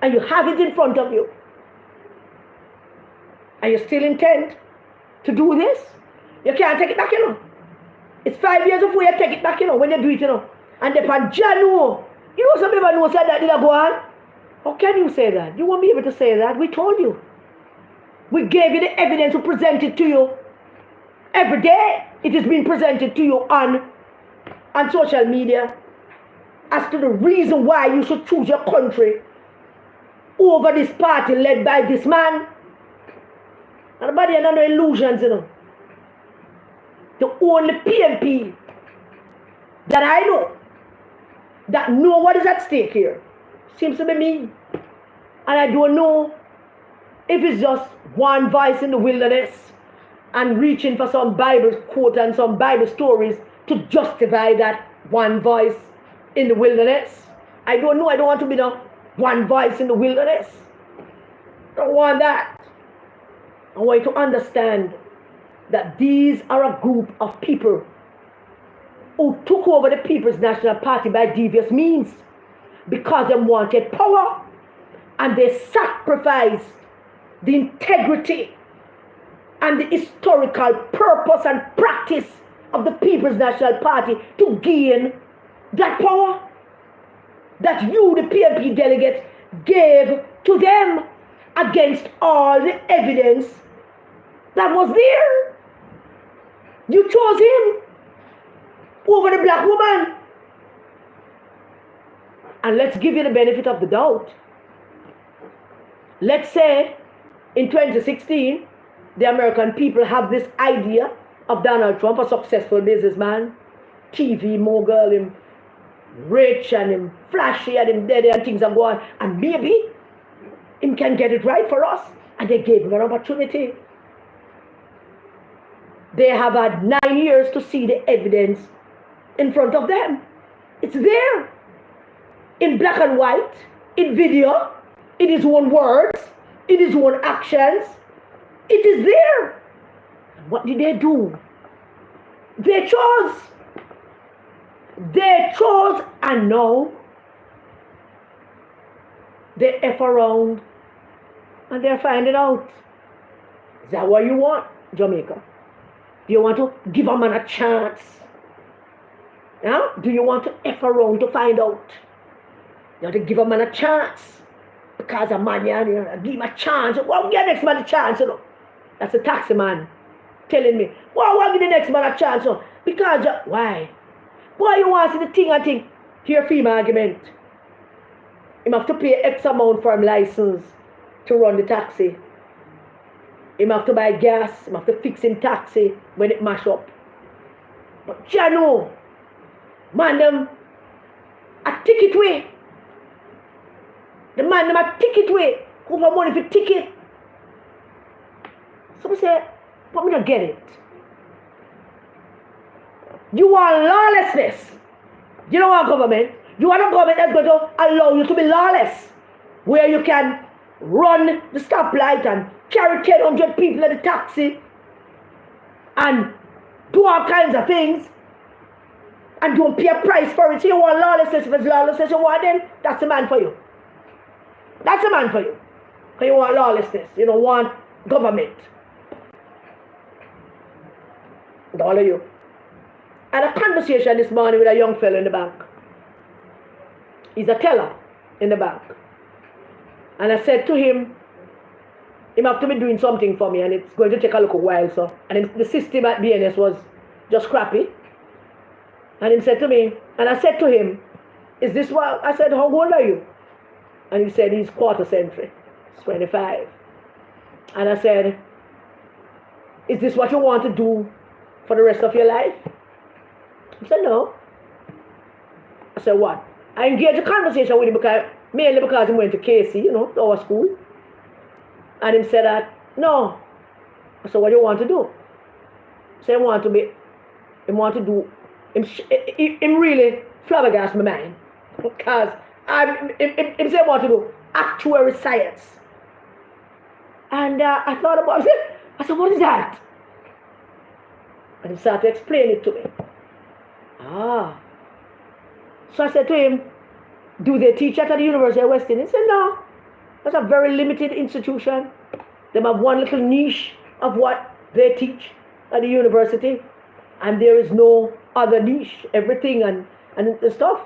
[SPEAKER 1] And you have it in front of you. And you still intent to do this. You can't take it back, you know. It's 5 years before you take it back, you know, when you do it, you know. And the Janu, you know, some people know said that did I go on? How can you say that? You won't be able to say that. We told you. We gave you the evidence to present it to you. Every day it is being presented to you on social media as to the reason why you should choose your country over this party led by this man. And nobody has no illusions, you know. The only PNP that I know what is at stake here seems to be me. And I don't know if it's just one voice in the wilderness and reaching for some Bible quote and some Bible stories to justify that one voice in the wilderness. I don't know. I don't want to be the one voice in the wilderness. I don't want that. I want you to understand that these are a group of people who took over the People's National Party by devious means because they wanted power, and they sacrificed the integrity and the historical purpose and practice of the People's National Party to gain that power that you, the PNP delegate, gave to them against all the evidence that was there. You chose him over the black woman. And let's give you the benefit of the doubt. Let's say in 2016, the American people have this idea of Donald Trump, a successful businessman, TV mogul, him rich and him flashy and him dead and things are going, and maybe him can get it right for us. And they gave him an opportunity. They have had 9 years to see the evidence in front of them. It's there. In black and white, in video, in his own words, in his own actions. It is there. What did they do? They chose. They chose, and now they F around and they're finding out. Is that what you want, Jamaica? Do you want to give a man a chance? Yeah? Do you want to F around to find out? You have to give a man a chance. Because a man, you give him a chance. Well, give the next man a chance, you know. That's a taxi man telling me, well, why give the next man a chance? You know? Because, why? Why you want to see the thing and think, here for my argument. He have to pay X amount for his license to run the taxi. He have to buy gas. He have to fix him taxi when it mash up. But you know, man, them a ticket way. The man, them a ticket way. Who have money for ticket? Someone say, but me don't get it. You want lawlessness. You don't want government. You want a government that's going to allow you to be lawless. Where you can run the stoplight and carry 1,000 people in the taxi and do all kinds of things and don't pay a price for it. So you want lawlessness. If it's lawlessness you want, then that's the man for you. That's the man for you. Because you want lawlessness. You don't want government. And all of you. I had a conversation this morning with a young fellow in the bank. He's a teller in the bank. And I said to him, he have to be doing something for me and it's going to take a little while. So, and the system at BNS was just crappy. And he said to me, and I said to him, is this what? I said, how old are you? And he said, he's quarter century, he's 25. And I said, is this what you want to do for the rest of your life? He said, no. I said, what? I engaged a conversation with him mainly because he went to KC, you know, our school. And he said that, no. I said, what do you want to do? He said, him really flabbergasted my mind. Because he said, what to do? Actuary science. And I thought about it. I said, what is that? And he started to explain it to me. So I said to him, do they teach at the University of West Indies? He said, no. That's a very limited institution. They have one little niche of what they teach at the university, and there is no other niche, everything and the stuff.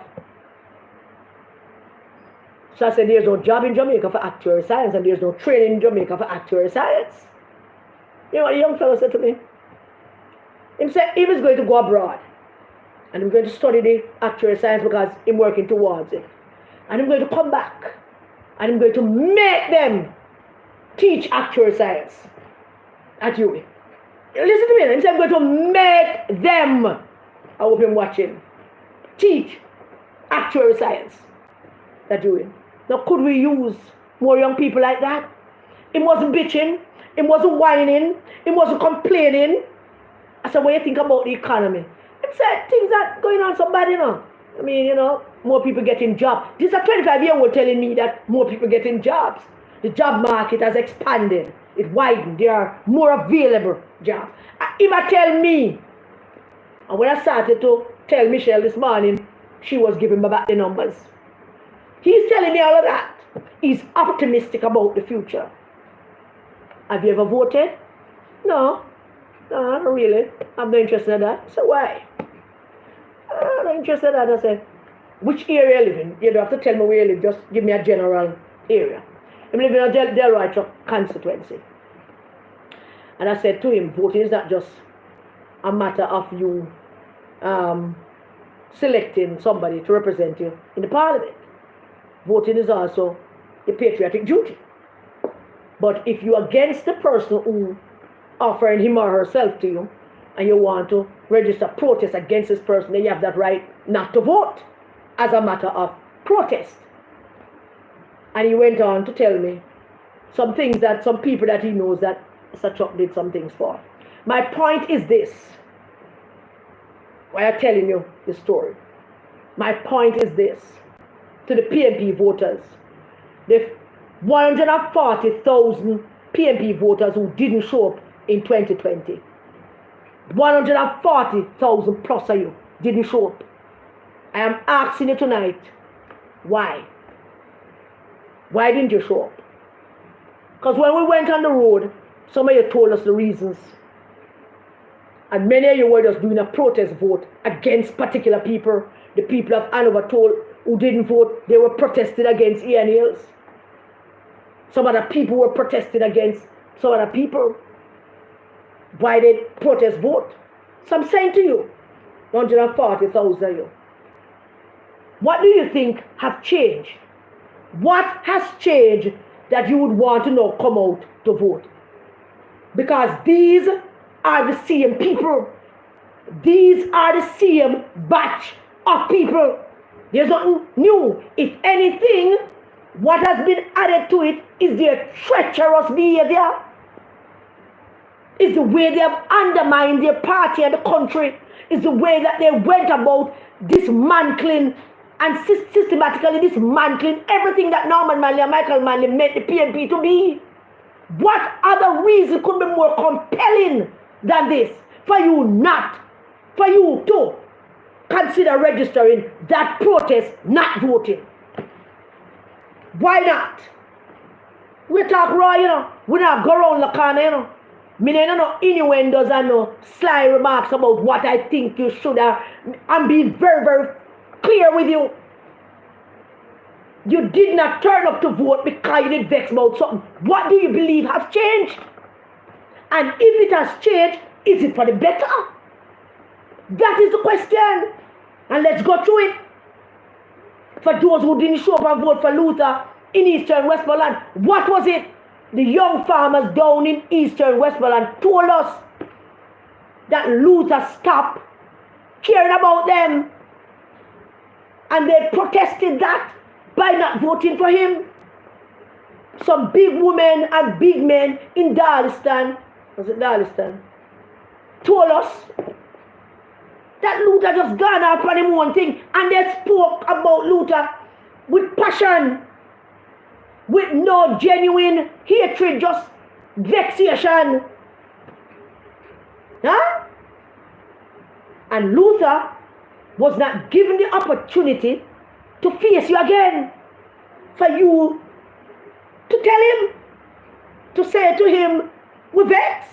[SPEAKER 1] So I said, there's no job in Jamaica for actuarial science, and there's no training in Jamaica for actuarial science. You know what the young fellow said to me? He said he was going to go abroad, and I'm going to study the actuarial science because I'm working towards it. And I'm going to come back, and I'm going to make them teach actuarial science at UWI. Listen to me. He said, I'm going to make them, I hope you're watching, teach actuarial science at UWI. Now, could we use more young people like that? It wasn't bitching. It wasn't whining. It wasn't complaining. I said, what do you think about the economy? He said, things are going on so bad, you know. I mean, you know, more people getting jobs. This is a 25-year-old telling me that more people getting jobs. The job market has expanded. It widened. There are more available jobs. If I tell me, and when I started to tell Michelle this morning, she was giving me back the numbers. He's telling me all of that. He's optimistic about the future. Have you ever voted? No. No, not really. I'm not interested in that. So why? I'm not interested in that. I said, which area you live in? You don't have to tell me where you live. Just give me a general area. I'm living in a Delroy constituency. And I said to him, voting is not just a matter of you selecting somebody to represent you in the parliament. Voting is also a patriotic duty. But if you're against the person who offering him or herself to you, and you want to register protest against this person, then you have that right not to vote as a matter of protest. And he went on to tell me some things that some people that he knows that Mr. Chuck did some things for. My point is this. Why I'm telling you the story. My point is this. To the PNP voters. The 140,000 PNP voters who didn't show up in 2020. 140,000 plus of you didn't show up. I am asking you tonight, why? Why didn't you show up? Because when we went on the road, some of you told us the reasons. And many of you were just doing a protest vote against particular people. The people of Hanover told who didn't vote, they were protesting against Ian Hills. Some other people were protesting against some other people. Why they protest vote? So I'm saying to you, 140,000 of you, what do you think have changed? What has changed that you would want to know come out to vote? Because these are the same people. These are the same batch of people. There's nothing new. If anything, what has been added to it is their treacherous behavior. It's the way they have undermined their party and the country. It's the way that they went about dismantling and systematically dismantling everything that Norman Manley and Michael Manley made the PNP to be. What other reason could be more compelling than this? For you to consider registering that protest, not voting. Why not? We talk raw, you know. We not go around the corner, you know. Me no innuendos and no sly remarks about what I think you should have. I'm being very, very clear with you. You did not turn up to vote because you did vex about something. What do you believe has changed? And if it has changed, is it for the better? That is the question. And let's go through it. For those who didn't show up and vote for Luther in Eastern Westmoreland, what was it? The young farmers down in Eastern Westmoreland told us that Luther stopped caring about them. And they protested that by not voting for him. Some big women and big men in Darlistan, told us that Luther just gone off on him one thing, and they spoke about Luther with passion, with no genuine hatred, just vexation. Huh? And Luther was not given the opportunity to face you again, for you to tell him, to say to him, we vex,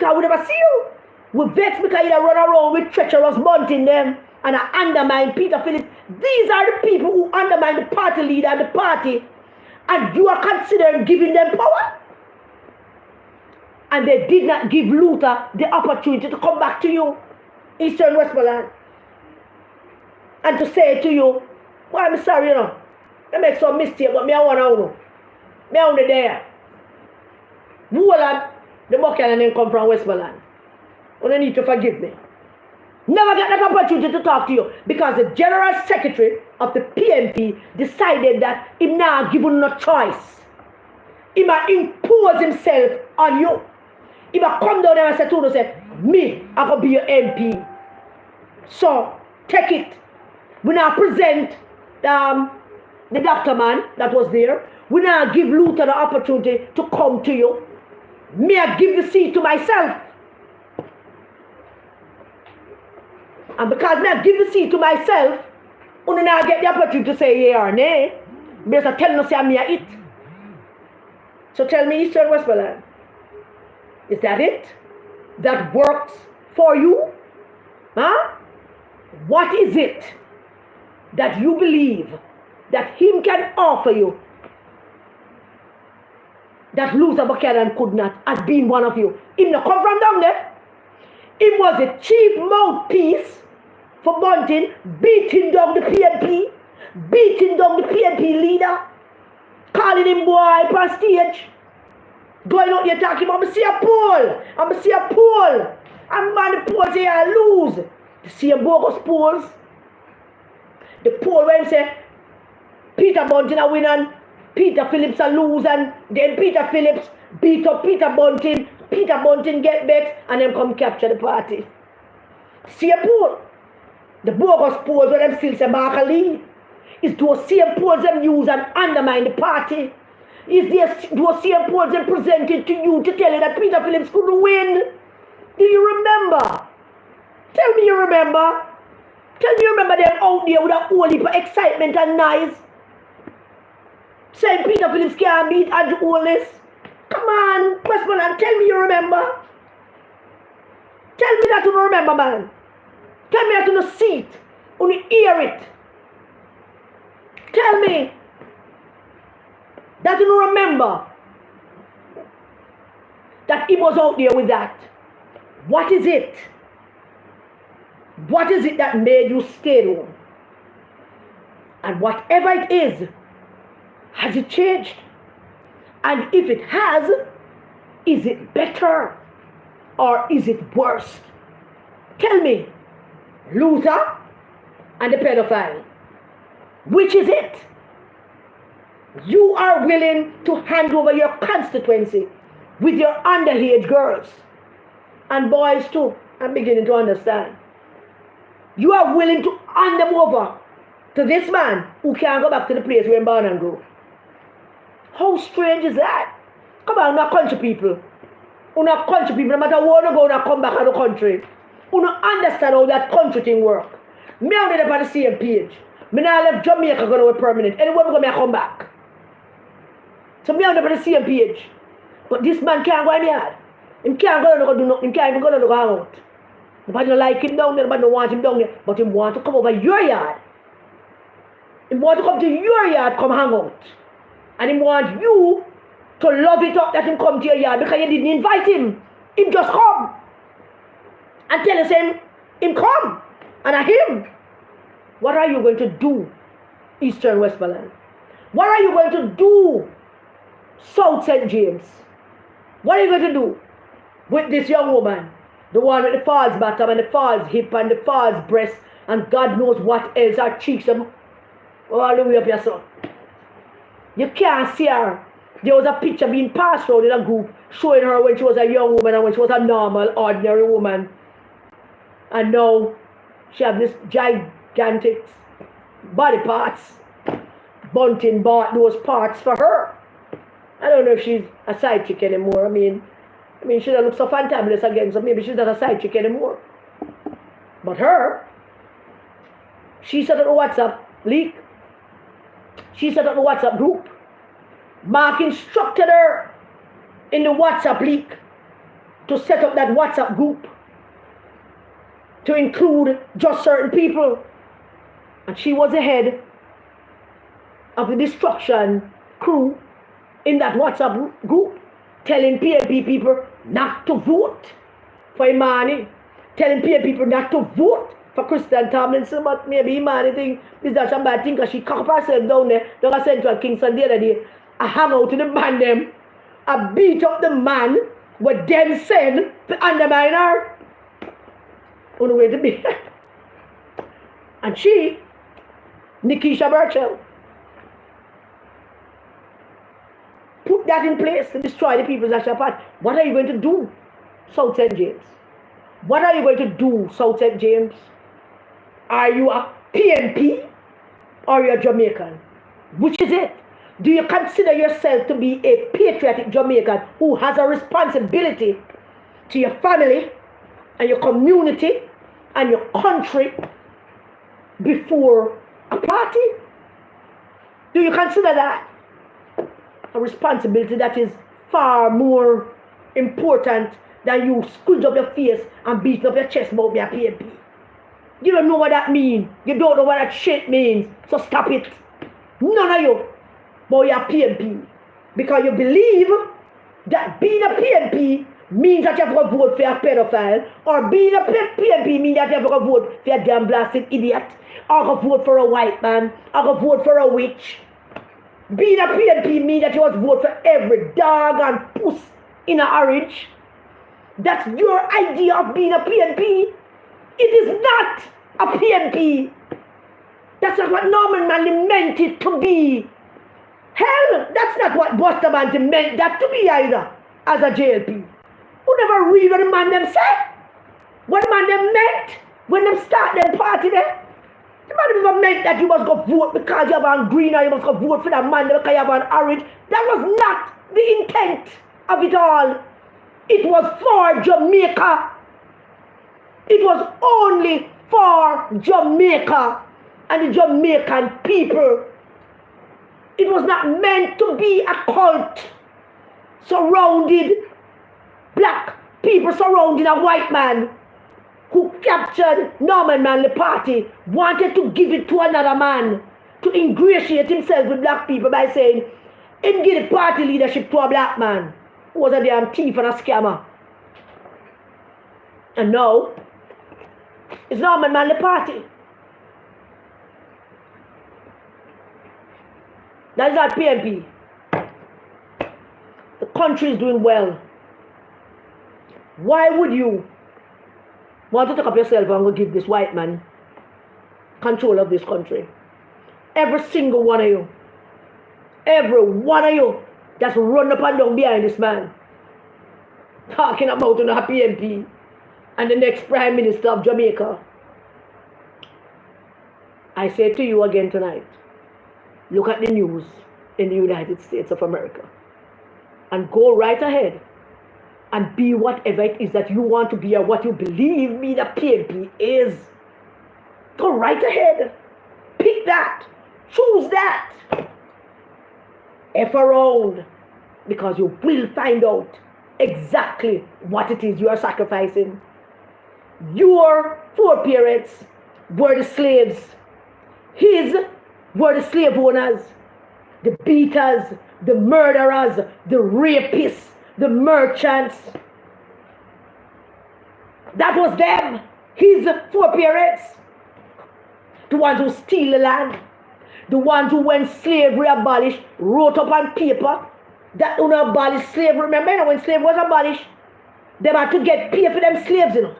[SPEAKER 1] because we never see you. We vex because you run around with treacherous bunting them and undermine Peter Phillips. These are the people who undermine the party leader and the party, and you are considering giving them power. And they did not give Luther the opportunity to come back to you, Eastern Westmoreland, and to say to you, well, I'm sorry, you know, I make some mistake, but I want to know. I want to there. Who are the Buchanan and come from Westmoreland? You don't need to forgive me. Never get that opportunity to talk to you because the General Secretary of the PNP decided that he now given no choice. He might impose himself on you. He might come down there and say to you, say, me, I'm going to be your MP. So, take it. We now present the doctor man that was there. We now give Luther the opportunity to come to you. Me, I give the seat to myself. And because I give the seat to myself, you now get the opportunity to say yeah or nay. Because I tell you, say me it. So tell me, Eastern Westmoreland, is that it? That works for you? Huh? What is it that you believe that him can offer you that Luther Buchanan could not, as being one of you? Him not come from down there. He was the chief mouthpiece for Bunting, beating down the PNP, beating down the PNP leader, calling him boy on stage, going out there talking about, I'm see a poll, I'm see a poll, and man the poll say I lose. You see a bogus polls? The poll where him say Peter Bunting a win and Peter Phillips a lose, and then Peter Phillips beat up Peter Bunting get back, and then come capture the party. See a poll? The bogus polls where them still say Mark Lee. Is those same polls them use and undermine the party? Is those same polls them presented to you to tell you that Peter Phillips couldn't win? Do you remember? Tell me you remember. Tell me you remember them out there with a whole heap of excitement and noise. Saying Peter Phillips can't beat Andrew Holness. Come on, Westmoreland, tell me you remember. Tell me that you don't remember, man. Tell me that you don't see it, you don't hear it. Tell me that you don't remember that he was out there with that. What is it? What is it that made you stay home? And whatever it is, has it changed? And if it has, is it better or is it worse? Tell me, Luther and the pedophile, which is it? You are willing to hand over your constituency with your underage girls and boys too. I'm beginning to understand. You are willing to hand them over to this man who can't go back to the place where he born and grew. How strange is that? Come on, not country people. No matter where you go, you come back to the country. You don't understand how that country thing work. Me only live on the same page. Me now left Jamaica going to be permanent. Anywhere I go, I come back. So me only live on the same page. But this man can't go in the yard. He can't go do nothing. He can't even go to hang out. Nobody don't like him down there. Nobody don't want him down there. But he want to come over your yard. He want to come to your yard, come hang out. And he want you to love it up that him come to your yard because you didn't invite him. Him just come. And tell him come. And at him. What are you going to do, Eastern Westmoreland? What are you going to do, South St. James? What are you going to do with this young woman? The one with the false bottom and the false hip and the false breast and God knows what else, her cheeks and all the way up your son. You can't see her. There was a picture being passed around in a group showing her when she was a young woman and when she was a normal, ordinary woman. And now she has this gigantic body parts. Bunting bought those parts for her. I don't know if she's a side chick anymore. I mean she doesn't look so fantabulous again, so maybe she's not a side chick anymore. But her, she set up a WhatsApp leak. She set up a WhatsApp group. Mark instructed her in the WhatsApp leak to set up that WhatsApp group to include just certain people. And she was the head of the destruction crew in that WhatsApp group, telling PNP people not to vote for Imani, telling PNP people not to vote for Christian Tomlinson, but maybe Imani think this is some bad thing because she cocked herself down there at Central Kingston the other day. I hang out to the man them, I beat up the man with them send to undermine her. On the way to be. And she, Nikisha Burchell, put that in place to destroy the People's National Party. What are you going to do, South St. James? What are you going to do, South St. James? Are you a PNP or are you a Jamaican? Which is it? Do you consider yourself to be a patriotic Jamaican who has a responsibility to your family and your community and your country before a party? Do you consider that a responsibility that is far more important than you squint up your face and beating up your chest about your PNP? You don't know what that means. You don't know what that shit means. So stop it. None of you. But you're PNP. Because you believe that being a PNP means that you have to vote for a pedophile, or being a PNP means that you have to vote for a damn blasted idiot, or to vote for a white man, or to vote for a witch. Being a PNP means that you have to vote for every dog and puss in a orange. That's your idea of being a PNP. It is not a PNP. That's not what Norman Manley meant it to be. Hell, that's not what Buster Banty meant that to be either, as a JLP. Who never read what the man them said? What the man them meant when them start them party there? The man never meant that you must go vote because you have on green or you must go vote for that man because you have on orange. That was not the intent of it all. It was for Jamaica. It was only for Jamaica and the Jamaican people. It was not meant to be a cult surrounded, black people surrounding a white man who captured Norman Manley Party, wanted to give it to another man to ingratiate himself with black people by saying, him give the party leadership to a black man who was a damn thief and a scammer. And now, it's Norman Manley Party. That is not PNP. The country is doing well. Why would you want to take up yourself and go give this white man control of this country? Every single one of you. Every one of you that's run up and down behind this man. Talking about a PNP and the next Prime Minister of Jamaica. I say to you again tonight, look at the news in the United States of America and go right ahead and be whatever it is that you want to be or what you believe me the PNP is. Go right ahead. Pick that. Choose that. F around, because you will find out exactly what it is you are sacrificing. Your foreparents were the slaves. His were the slave owners, the beaters, the murderers, the rapists, the merchants. That was them, his foreparents. The ones who steal the land, the ones who, when slavery abolished, wrote up on paper that when abolish slavery. Remember when slavery was abolished, they had to get paid for them slaves, you know.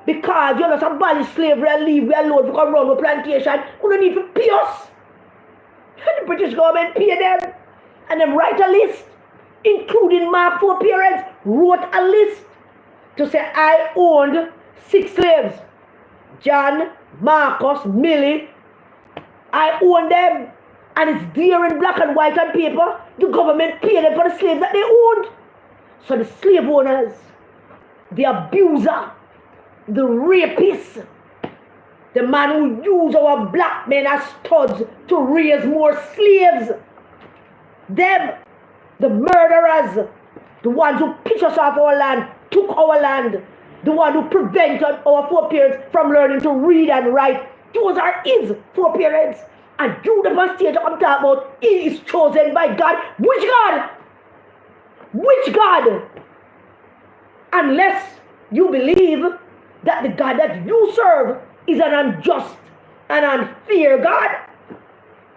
[SPEAKER 1] Because you just abolish slavery and leave we alone to come run the plantation, you don't need to pay us. And the British government pay them. And then write a list, including my foreparents, wrote a list to say I owned 6 slaves. John, Marcus, Millie, I own them. And it's there in black and white on paper. The government paid them for the slaves that they owned. So the slave owners, the abuser, the rapist, the man who used our black men as studs to raise more slaves, them, the murderers, the ones who pitch us off our land, took our land, the one who prevented our foreparents from learning to read and write. Those are his foreparents. And you the state I'm talking about, he is chosen by God. Which God? Which God? Unless you believe that the God that you serve is an unjust and unfair God.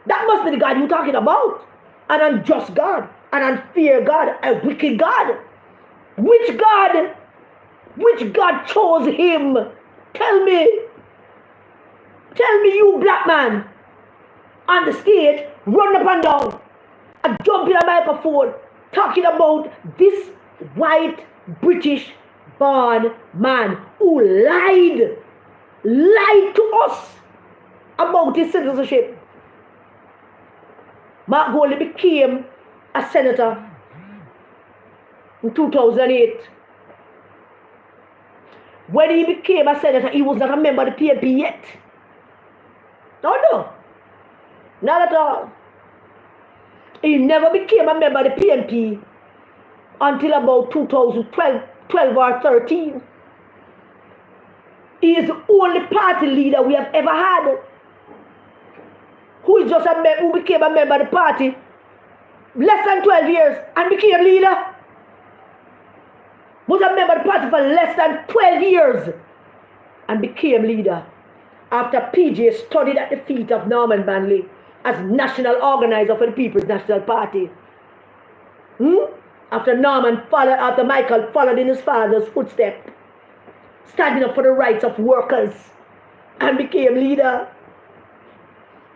[SPEAKER 1] That must be the God you're talking about. An unjust God, an unfair God, a wicked God. Which God? Which God chose him? Tell me. Tell me, you black man on the stage, run up and down and jump in a microphone talking about this white British born man who lied to us about his citizenship. Mark Goldie became a senator in 2008. When he became a senator, he was not a member of the PNP yet. No, not at all. He never became a member of the PNP until about 2012 or 13. He is the only party leader we have ever had who is just who became a member of the party less than 12 years and became leader. Was a member of the party for less than 12 years and became leader. After PJ studied at the feet of Norman Manley as national organizer for the People's National Party. After Michael followed in his father's footsteps, standing up for the rights of workers and became leader.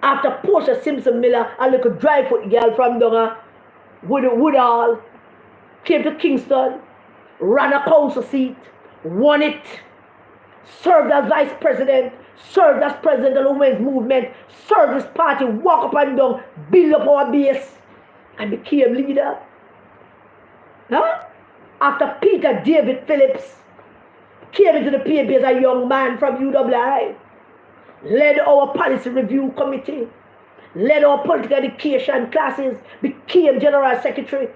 [SPEAKER 1] After Portia Simpson Miller, a little dry-foot girl from Woodall, came to Kingston, ran a council seat, won it, served as vice president, served as president of the women's movement, served his party, walk up and down, build up our base, and became leader. After Peter David Phillips came into the PNP as a young man from UWI, led our policy review committee, led our political education classes, became general secretary,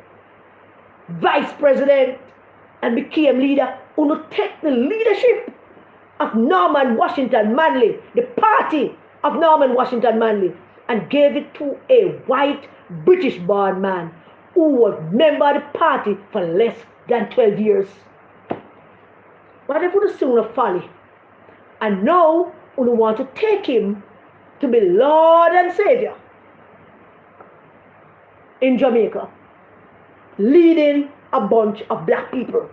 [SPEAKER 1] vice president, and became leader, who will take the leadership of Norman Washington Manley, the party of Norman Washington Manley, and gave it to a white British born man who was member of the party for less than 12 years. What if we soon of folly? And now we want to take him to be Lord and Savior in Jamaica, leading a bunch of black people.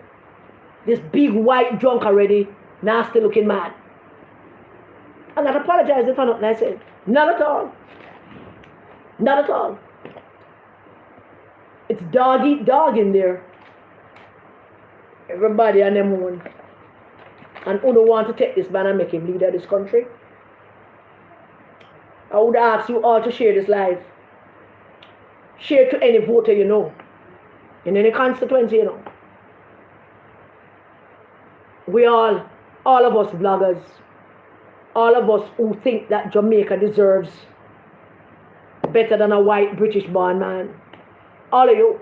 [SPEAKER 1] This big white drunk already, nasty looking man. I'm not apologizing for nothing I said. Not at all. Not at all. It's dog eat dog in there. Everybody and them own. And who don't want to take this man and make him leader of this country? I would ask you all to share this live. Share to any voter you know. In any constituency you know. We all of us bloggers, all of us who think that Jamaica deserves better than a white British born man. All of you.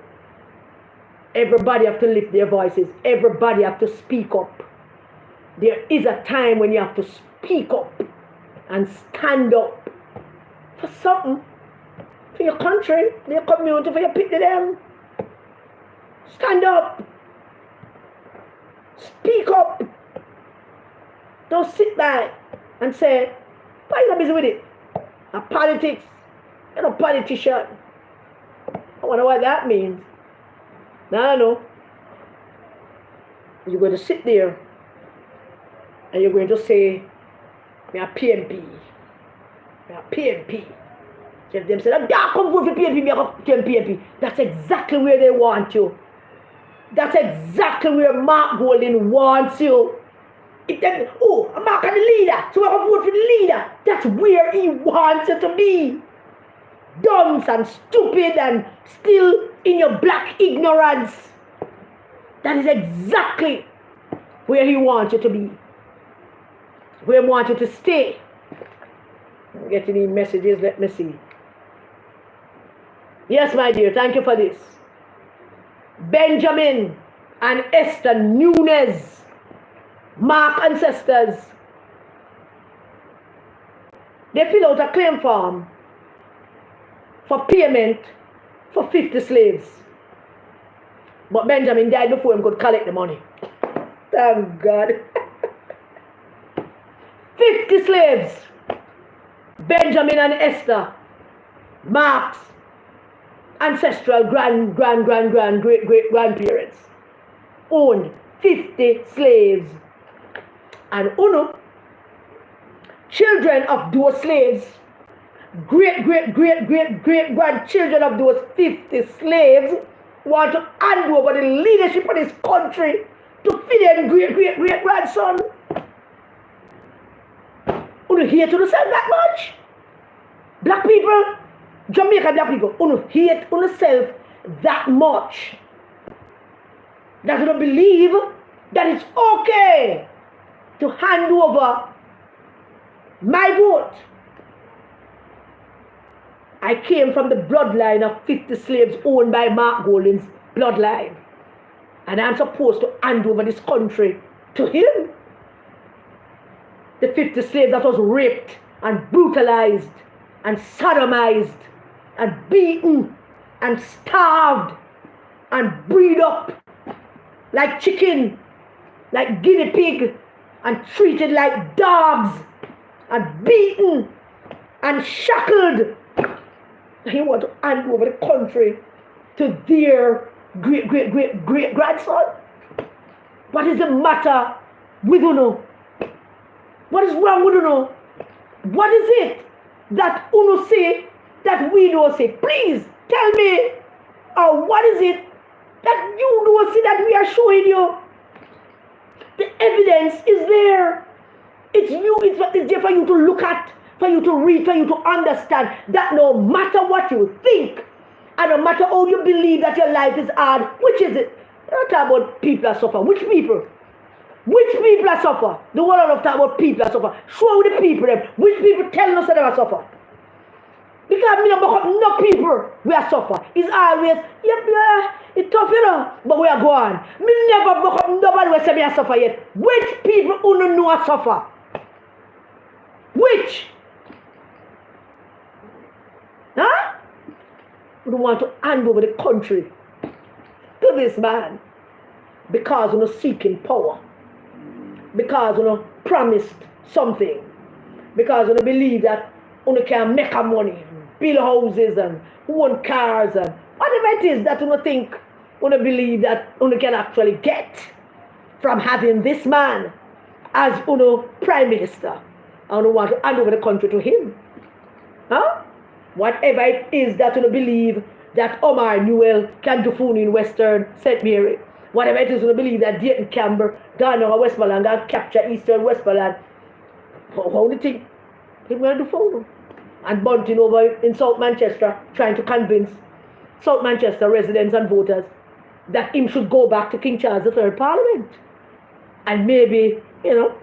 [SPEAKER 1] Everybody have to lift their voices. Everybody have to speak up. There is a time when you have to speak up and stand up for something, for your country, for your community, for your people them. Stand up. Speak up. Don't sit back and say, why are you not busy with it? Politics. You're a politician. I wonder what that means. Now I know. You're going to sit there and you're going to say, we are PNP. We are PNP. If them say, don't come vote for PNP, we are PNP. That's exactly where they want you. That's exactly where Mark Golding wants you. Mark is the leader, so we're going to vote for the leader. That's where he wants you to be. Dumb and stupid and still in your black ignorance. That is exactly where he wants you to be. Where he wants you to stay. I'm getting these messages, let me see. Yes, my dear, thank you for this. Benjamin and Esther Nunes, Mark ancestors, they fill out a claim form for payment for 50 slaves. But Benjamin died before he could collect the money. Thank God. 50 slaves. Benjamin and Esther, Mark's ancestral great-great-grandparents owned 50 slaves. And children of those slaves, great-great-great-great-great-grandchildren of those 50 slaves, want to hand over the leadership of this country to their great-great-great-grandson. You hate yourself that much? Black people, Jamaican black people, you hate yourself that much that you don't believe that it's okay to hand over my vote. I came from the bloodline of 50 slaves owned by Mark Golding's bloodline. And I'm supposed to hand over this country to him. The 50 slaves that was raped and brutalized and sodomized and beaten and starved and breed up like chicken, like guinea pig, and treated like dogs and beaten and shackled. He want to hand over the country to their great-great-great-great-grandson? What is the matter with Uno? What is wrong with Uno? What is it that Uno say that we don't say? Please tell me. Or what is it that you don't see that we are showing you? The evidence is there. It's there for you to look at, for you to read, for you to understand that no matter what you think, and no matter how you believe that your life is hard, which is it? Don't talk about people that suffer. Which people? Which people are suffer? The world of talk about people that suffer. Show the people them. Which people tell us that they are suffer? Because me no people we are suffer. It's always, it's tough, but we are going. Me never buck up nobody will say me I suffer yet. Which people who don't know I suffer? Which? Huh? We don't want to hand over the country to this man because we're not seeking power. Because we promised something. Because we believe that we can make our money, build houses and own cars and whatever it is that we think, we believe that we can actually get from having this man as Prime Minister. And we want to hand over the country to him. Huh? Whatever it is that we believe that Omar Newell can do phone in Western St. Mary. Whatever it is we believe that Dayton Campbell, Ghana, Westmoreland, and capture Eastern Westmoreland. How do you think he's going to do phone? And bunting over in South Manchester, trying to convince South Manchester residents and voters that him should go back to King Charles III Parliament. And maybe,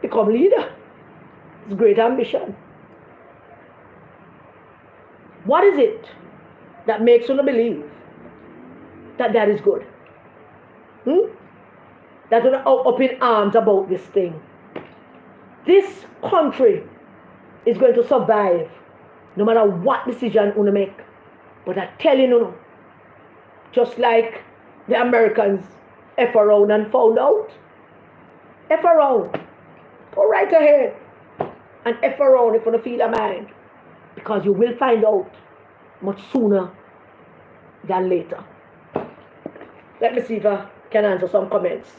[SPEAKER 1] become leader. It's great ambition. What is it that makes you believe that that is good? That you're up in arms about this thing. This country is going to survive no matter what decision you make. But I'm telling you, just like the Americans F around and found out, F around, go right ahead and F around if you don't feel a mind. Because you will find out much sooner than later. Let me see if I can answer some comments.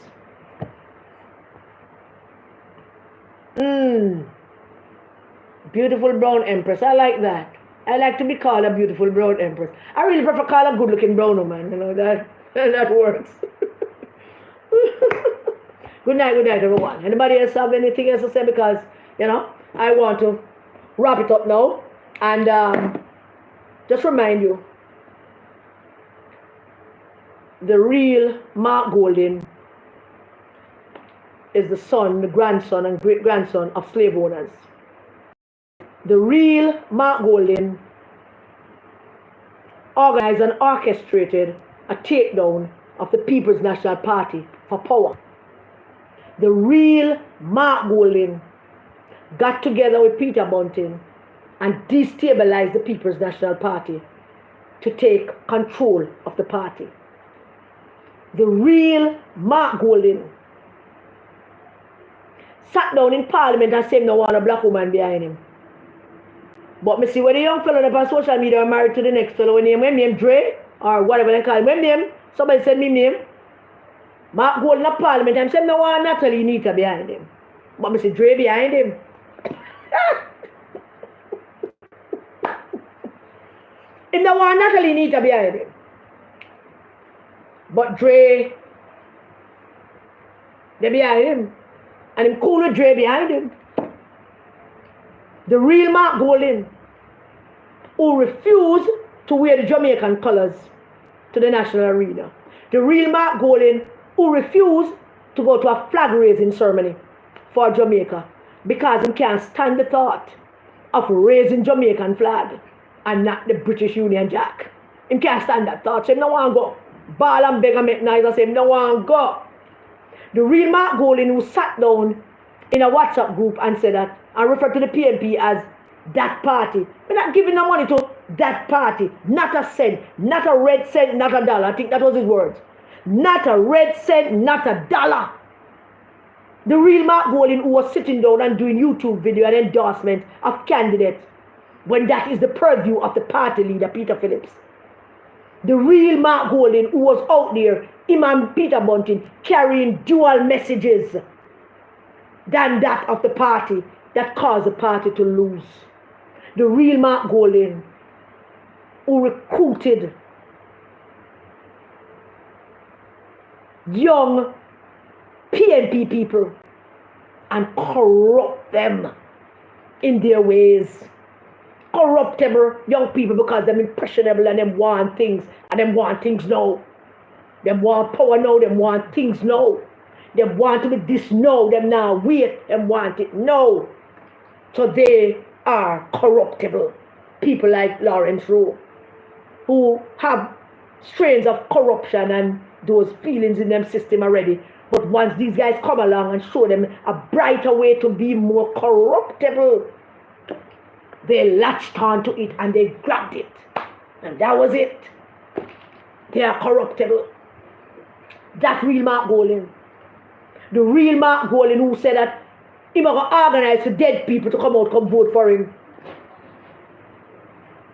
[SPEAKER 1] Beautiful brown empress. I like that. I like to be called a beautiful brown empress. I really prefer call a good looking brown woman. That works. Good night, everyone. Anybody else have anything else to say? Because, I want to wrap it up now. And just remind you, the real Mark Golding is the son, the grandson, and great-grandson of slave owners. The real Mark Golding organized and orchestrated a takedown of the People's National Party for power. The real Mark Golding got together with Peter Bunting and destabilized the People's National Party to take control of the party. The real Mark Golding sat down in Parliament and said no want a black woman behind him. But me see when the young fellow on social media are married to the next fellow, when name Dre or whatever they call him, when name, somebody said me name, Mark Golding in Parliament, and said no want Natalie Nita behind him. But me see Dre behind him. Him no want Natalie Nita behind him. But Dre, they behind him. And him cool with Dre behind him. The real Mark Golding, who refused to wear the Jamaican colors to the national arena. The real Mark Golding, who refused to go to a flag raising ceremony for Jamaica because he can't stand the thought of raising Jamaican flag and not the British Union Jack. He can't stand that thought. So him no want to go. Ball and beg and make noise and say him no want to go. The real Mark Golding, who sat down in a WhatsApp group and said that, and referred to the PNP as that party. We're not giving no money to that party. Not a cent, not a red cent, not a dollar. I think that was his words. Not a red cent, not a dollar. The real Mark Golding, who was sitting down and doing YouTube video and endorsement of candidates when that is the purview of the party leader, Peter Phillips. The real Mark Golding, who was out there, him and Peter Bunting, carrying dual messages than that of the party that caused the party to lose. The real Mark Golding, who recruited young PNP people and corrupt them in their ways. Corruptible young people because they're impressionable and them want things and them want things now. Them want power now, them want things now. Them want to be this now, them now wait, them want it now. So they are corruptible. People like Lawrence Rowe, who have strains of corruption and those feelings in them system already. But once these guys come along and show them a brighter way to be more corruptible, they latched onto it and they grabbed it. And that was it. They are corruptible. That real Mark Golding. The real Mark Golding, who said that he was going to organize for dead people to come out, come vote for him.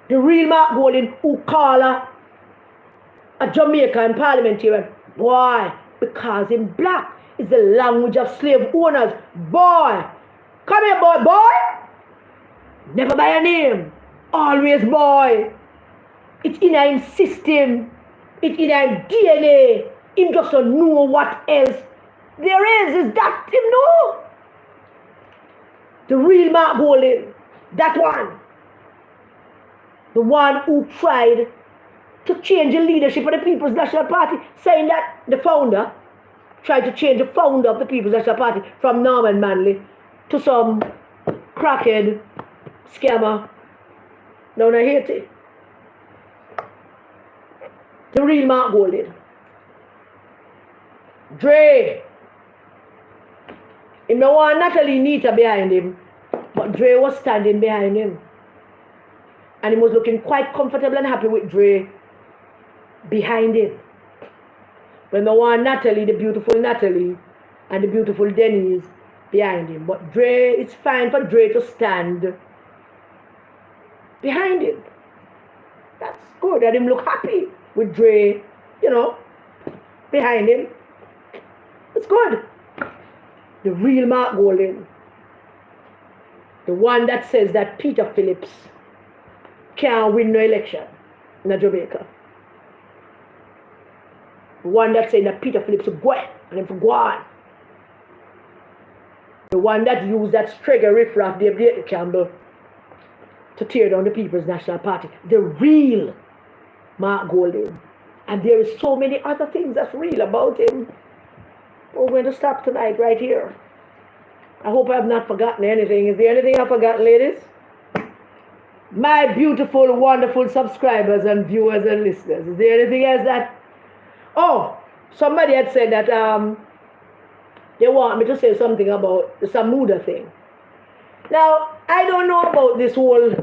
[SPEAKER 1] The real Mark Golding, who called a Jamaican parliamentarian, boy, because in black is the language of slave owners. Boy, come here, boy, boy. Never by a name. Always boy. It's in his system. It's in his DNA. Him just don't know what else there is that him know. The real Mark Golding, that one. The one who tried to change the leadership of the People's National Party, saying that the founder tried to change the founder of the People's National Party from Norman Manley to some crackhead scammer down in Haiti. The real Mark Golding. Dre. He no want Natalie Nita behind him, but Dre was standing behind him. And he was looking quite comfortable and happy with Dre behind him. But no want Natalie, the beautiful Natalie, and the beautiful Denise behind him. But Dre, it's fine for Dre to stand behind him. That's good. Let him look happy with Dre, behind him. It's good. The real Mark Golding, the one that says that Peter Phillips can't win no election in Jamaica. The one that says that Peter Phillips is going and him for going. The one that used that Strega riffraff David Campbell to tear down the People's National Party. The real Mark Golding. And there is so many other things that's real about him. We're going to stop tonight right here. I hope I have not forgotten anything. Is there anything I've forgotten, ladies? My beautiful, wonderful subscribers and viewers and listeners. Is there anything else that... Oh, somebody had said that they want me to say something about the Samuda thing. Now, I don't know about this whole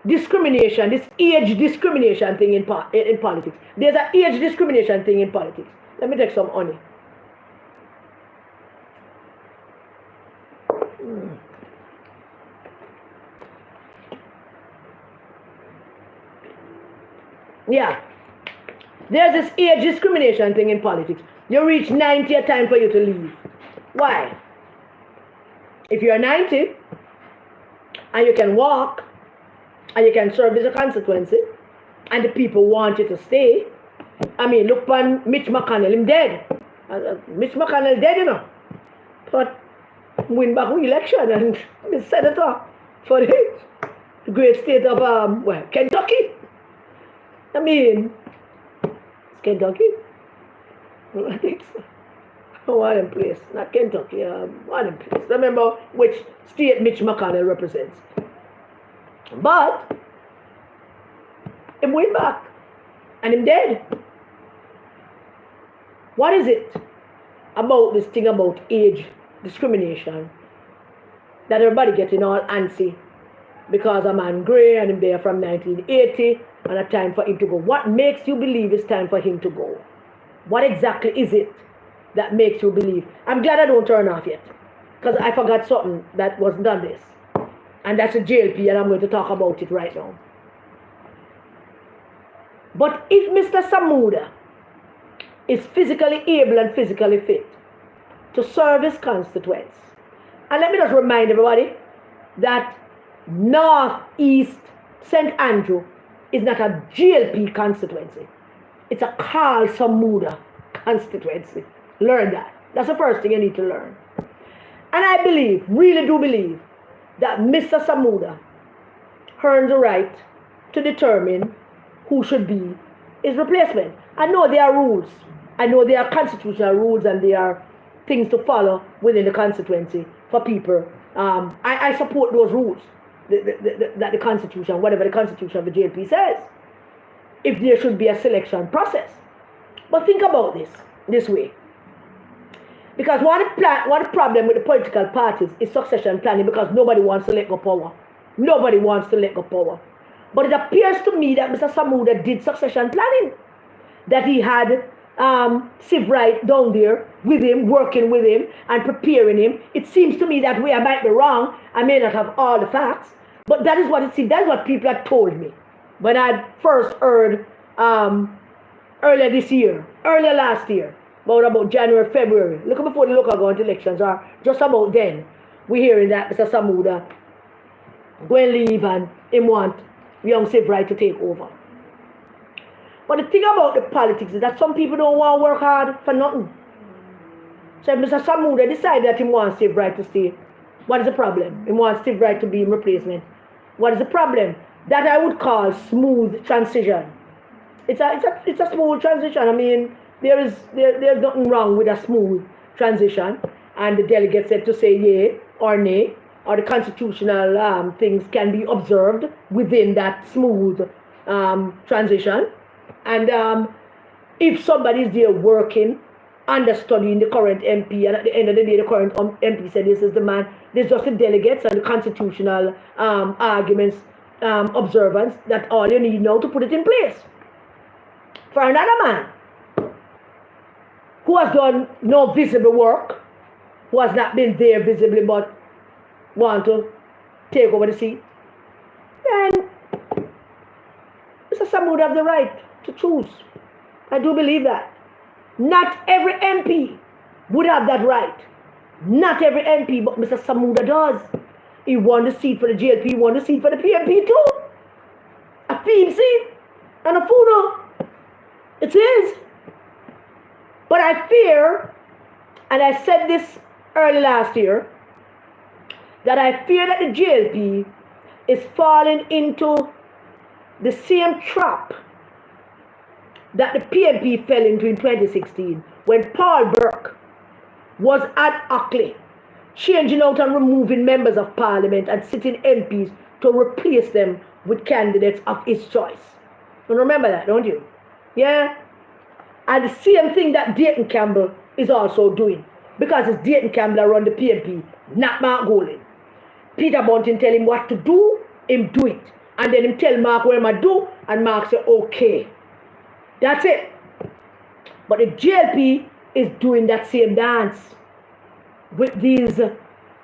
[SPEAKER 1] discrimination, this age discrimination thing in politics. There's an age discrimination thing in politics. Let me take some honey. Yeah. There's this age discrimination thing in politics. You reach 90, a time for you to leave. Why? If you're 90 and you can walk and you can service a constituency and the people want you to stay, I mean, look on Mitch McConnell, him dead. Mitch McConnell dead, you know. But win back election and the senator for the great state of Kentucky. I mean, it's Kentucky. I think so. One place, not Kentucky, one place. I remember which state Mitch McConnell represents. But him went back and him dead. What is it about this thing about age discrimination that everybody getting all antsy because a man grey and him there from 1980 and a time for him to go? What makes you believe it's time for him to go? What exactly is it that makes you believe? I'm glad I don't turn off yet, because I forgot something that wasn't on this, and that's a JLP, and I'm going to talk about it right now. But if Mr. Samuda is physically able and physically fit to serve his constituents, and let me just remind everybody that North East St. Andrew is not a JLP constituency. It's a Carl Samuda constituency. Learn that. That's the first thing you need to learn. And I believe, really do believe, that Mr. Samuda earns the right to determine who should be his replacement. I know there are rules. I know there are constitutional rules and there are things to follow within the constituency for people. I support those rules that the Constitution, whatever the Constitution of the JLP says, if there should be a selection process. But think about this way. Because one problem with the political parties is succession planning, because nobody wants to let go power. Nobody wants to let go power. But it appears to me that Mr. Samuda did succession planning. That he had Siv Wright down there with him, working with him and preparing him. It seems to me that way. I might be wrong. I may not have all the facts. But that is what it seems. That is what people had told me when I first heard earlier this year, earlier last year, about January, February, looking before the local government elections, or just about then, we're hearing that Mr. Samuda going to leave and him want young Siv Wright to take over. But the thing about the politics is that some people don't want to work hard for nothing. So if Mr. Samuda decided that he wants Siv Wright to stay, what is the problem? He wants Siv Wright to be in replacement. What is the problem? That I would call smooth transition. It's a smooth transition. I mean, there's nothing wrong with a smooth transition, and the delegates said to say yay or nay, or the constitutional things can be observed within that smooth transition. And if somebody is there working, understudying the current MP, and at the end of the day the current MP said this is the man, there's just the delegates and the constitutional arguments, observance, that all you need now to put it in place. For another man who has done no visible work, who has not been there visibly but want to take over the seat, then Mr. Samuda have the right to choose. I do believe that. Not every MP would have that right. Not every MP, but Mr. Samuda does. He won the seat for the JLP, he won the seat for the PMP too. A theme seat and a funo. It is. But I fear, and I said this early last year, that I fear that the JLP is falling into the same trap that the PMP fell into in 2016 when Paul Burke was ad hocly changing out and removing members of parliament and sitting MPs to replace them with candidates of his choice. You remember that, don't you? Yeah? And the same thing that Dayton Campbell is also doing. Because it's Dayton Campbell that run the PNP, not Mark Golding. Peter Bunting tell him what to do, him do it. And then him tell Mark what him do, and Mark say, okay. That's it. But the JLP is doing that same dance with these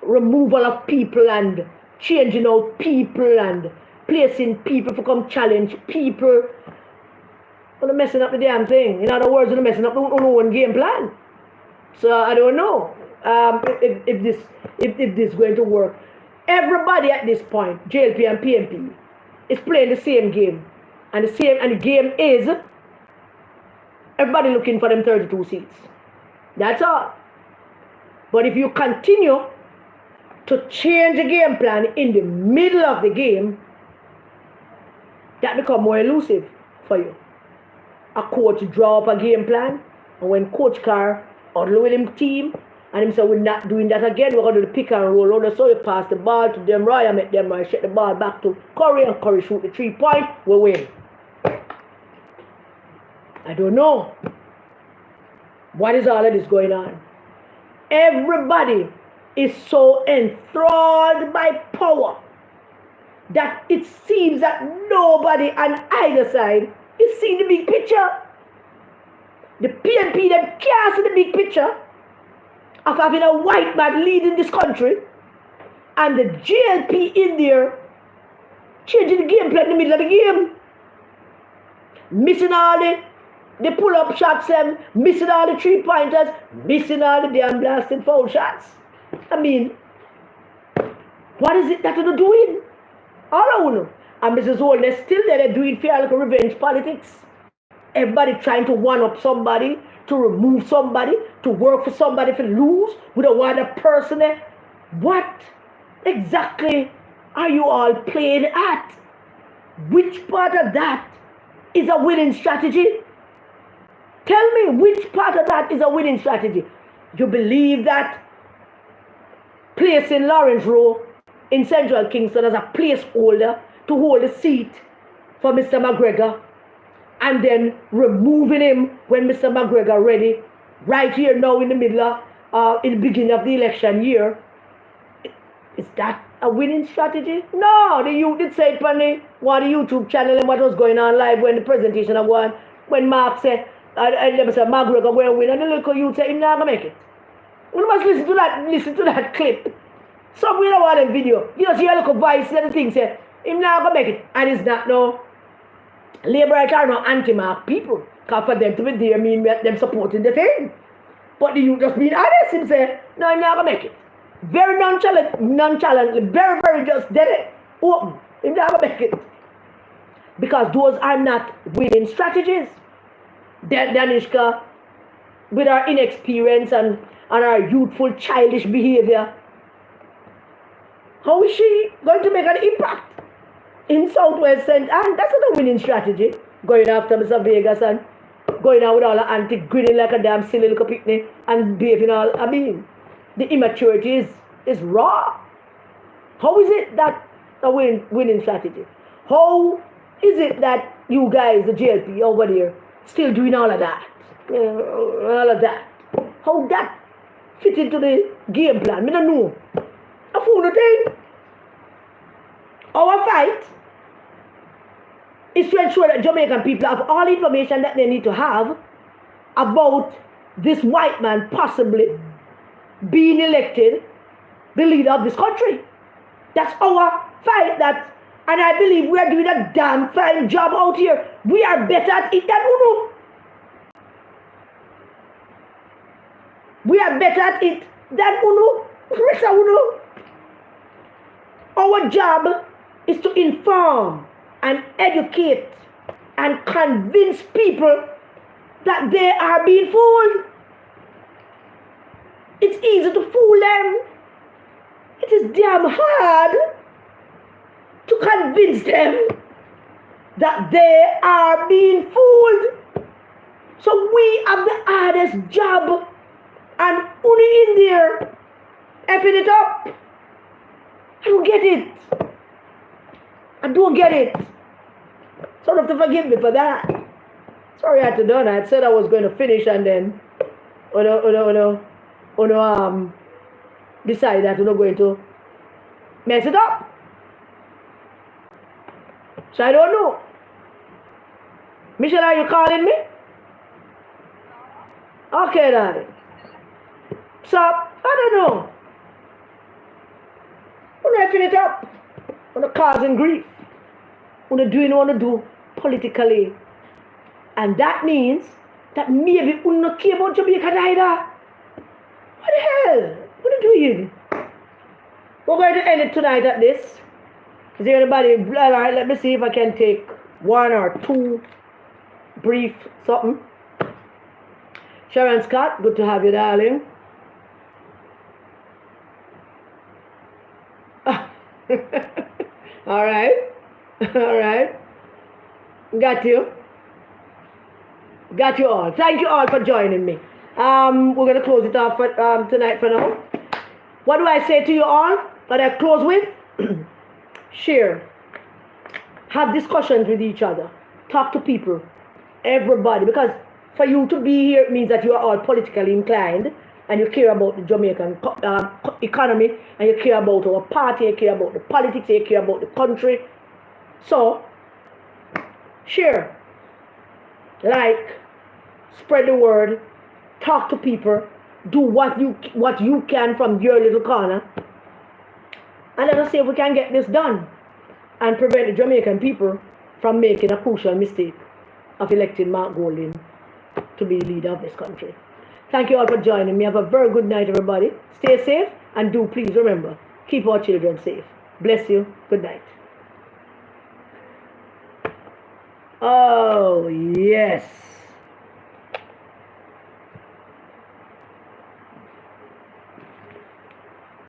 [SPEAKER 1] removal of people and changing out people and placing people to come challenge people. They're messing up the damn thing. In other words, they're messing up the own game plan. So I don't know if this is going to work. Everybody at this point, JLP and PNP, is playing the same game. And the game is everybody looking for them 32 seats. That's all. But if you continue to change the game plan in the middle of the game, that becomes more elusive for you. A coach draw up a game plan, and when Coach Carr huddle with him team, and him say, we're not doing that again, we're going to do the pick and roll. Or so you pass the ball to Demroy, and make Demroy shut the ball back to Curry, and Curry shoot the 3-point, we win. I don't know. What is all of this going on? Everybody is so enthralled by power that it seems that nobody on either side is seeing the big picture. The PNP, them can't see the big picture of having a white man leading this country, and the JLP in there changing the game plan in the middle of the game. Missing all the pull-up shots, missing all the 3-pointers, missing all the damn blasted foul shots. I mean, what is it that they're doing? All I know. And Mrs. Holness still there, they're doing fair like revenge politics. Everybody trying to one-up somebody, to remove somebody, to work for somebody to lose with a other person. What exactly are you all playing at? Which part of that is a winning strategy? Tell me which part of that is a winning strategy. You believe that placing Lawrence Rowe in Central Kingston as a placeholder to hold a seat for Mr. McGregor, and then removing him when Mr. McGregor ready, right here now in the middle of, in the beginning of the election year. Is that a winning strategy? No, the youth did say it on the YouTube channel and what was going on live when the presentation of one, when Mark said, and them say McGregor going to win, and the little youth said, he's not going to make it. We must listen to that clip. Some we don't want a video. You know, see a little voice and the thing say, he's not going to make it. And it's not no Labourite are not anti-Mark people. Because for them to be there mean them supporting the thing. But the youth just being honest and say, no, I'm not going to make it. Very nonchalantly, very, very just dead it. Open. I'm not going to make it. Because those are not winning strategies. Danishka, with our inexperience and our youthful, childish behavior, how is she going to make an impact in Southwest St. Anne? That's not a winning strategy. Going after Mr. Vegas and going out with all the antic, grinning like a damn silly little picnic and behaving all. I mean, the immaturity is raw. How is it that a winning strategy? How is it that you guys, the JLP over there, still doing all of that? All of that. How that fit into the game plan? I don't know. A fool thing. Our fight is to ensure that Jamaican people have all the information that they need to have about this white man possibly being elected the leader of this country. That's our fight. And I believe we are doing a damn fine job out here. We are better at it than Uno. We are better at it than Uno. Mr. Uno. Our job is to inform and educate and convince people that they are being fooled. It's easy to fool them. It is damn hard to convince them that they are being fooled. So we have the hardest job, and only in there, effing it up. I don't get it. I don't get it. So you have to forgive me for that. Sorry I had to done. I had said I was going to finish and then decide that we're not going to mess it up. So I don't know. Michelle, are you calling me? Okay, darling. So, I don't know. We're wrapping it up. We're causing grief. We're doing what we do politically. And that means that maybe we're not care about Jamaica either. What the hell? What are you doing? We're going to end it tonight at this. Is there anybody? All right, let me see if I can take one or two brief something. Sharon Scott, good to have you, darling. All right. All right. Got you. Got you all. Thank you all for joining me. We're going to close it off for, tonight for now. What do I say to you all? What I close with? Share. Have discussions with each other. Talk to people. Everybody. Because for you to be here, it means that you are all politically inclined and you care about the Jamaican economy and you care about our party, you care about the politics, you care about the country. So, share. Like. Spread the word. Talk to people. Do what you can from your little corner. And let us see if we can get this done and prevent the Jamaican people from making a crucial mistake of electing Mark Golding to be leader of this country. Thank you all for joining me. Have a very good night, everybody. Stay safe and do please remember, keep our children safe. Bless you. Good night. Oh, yes.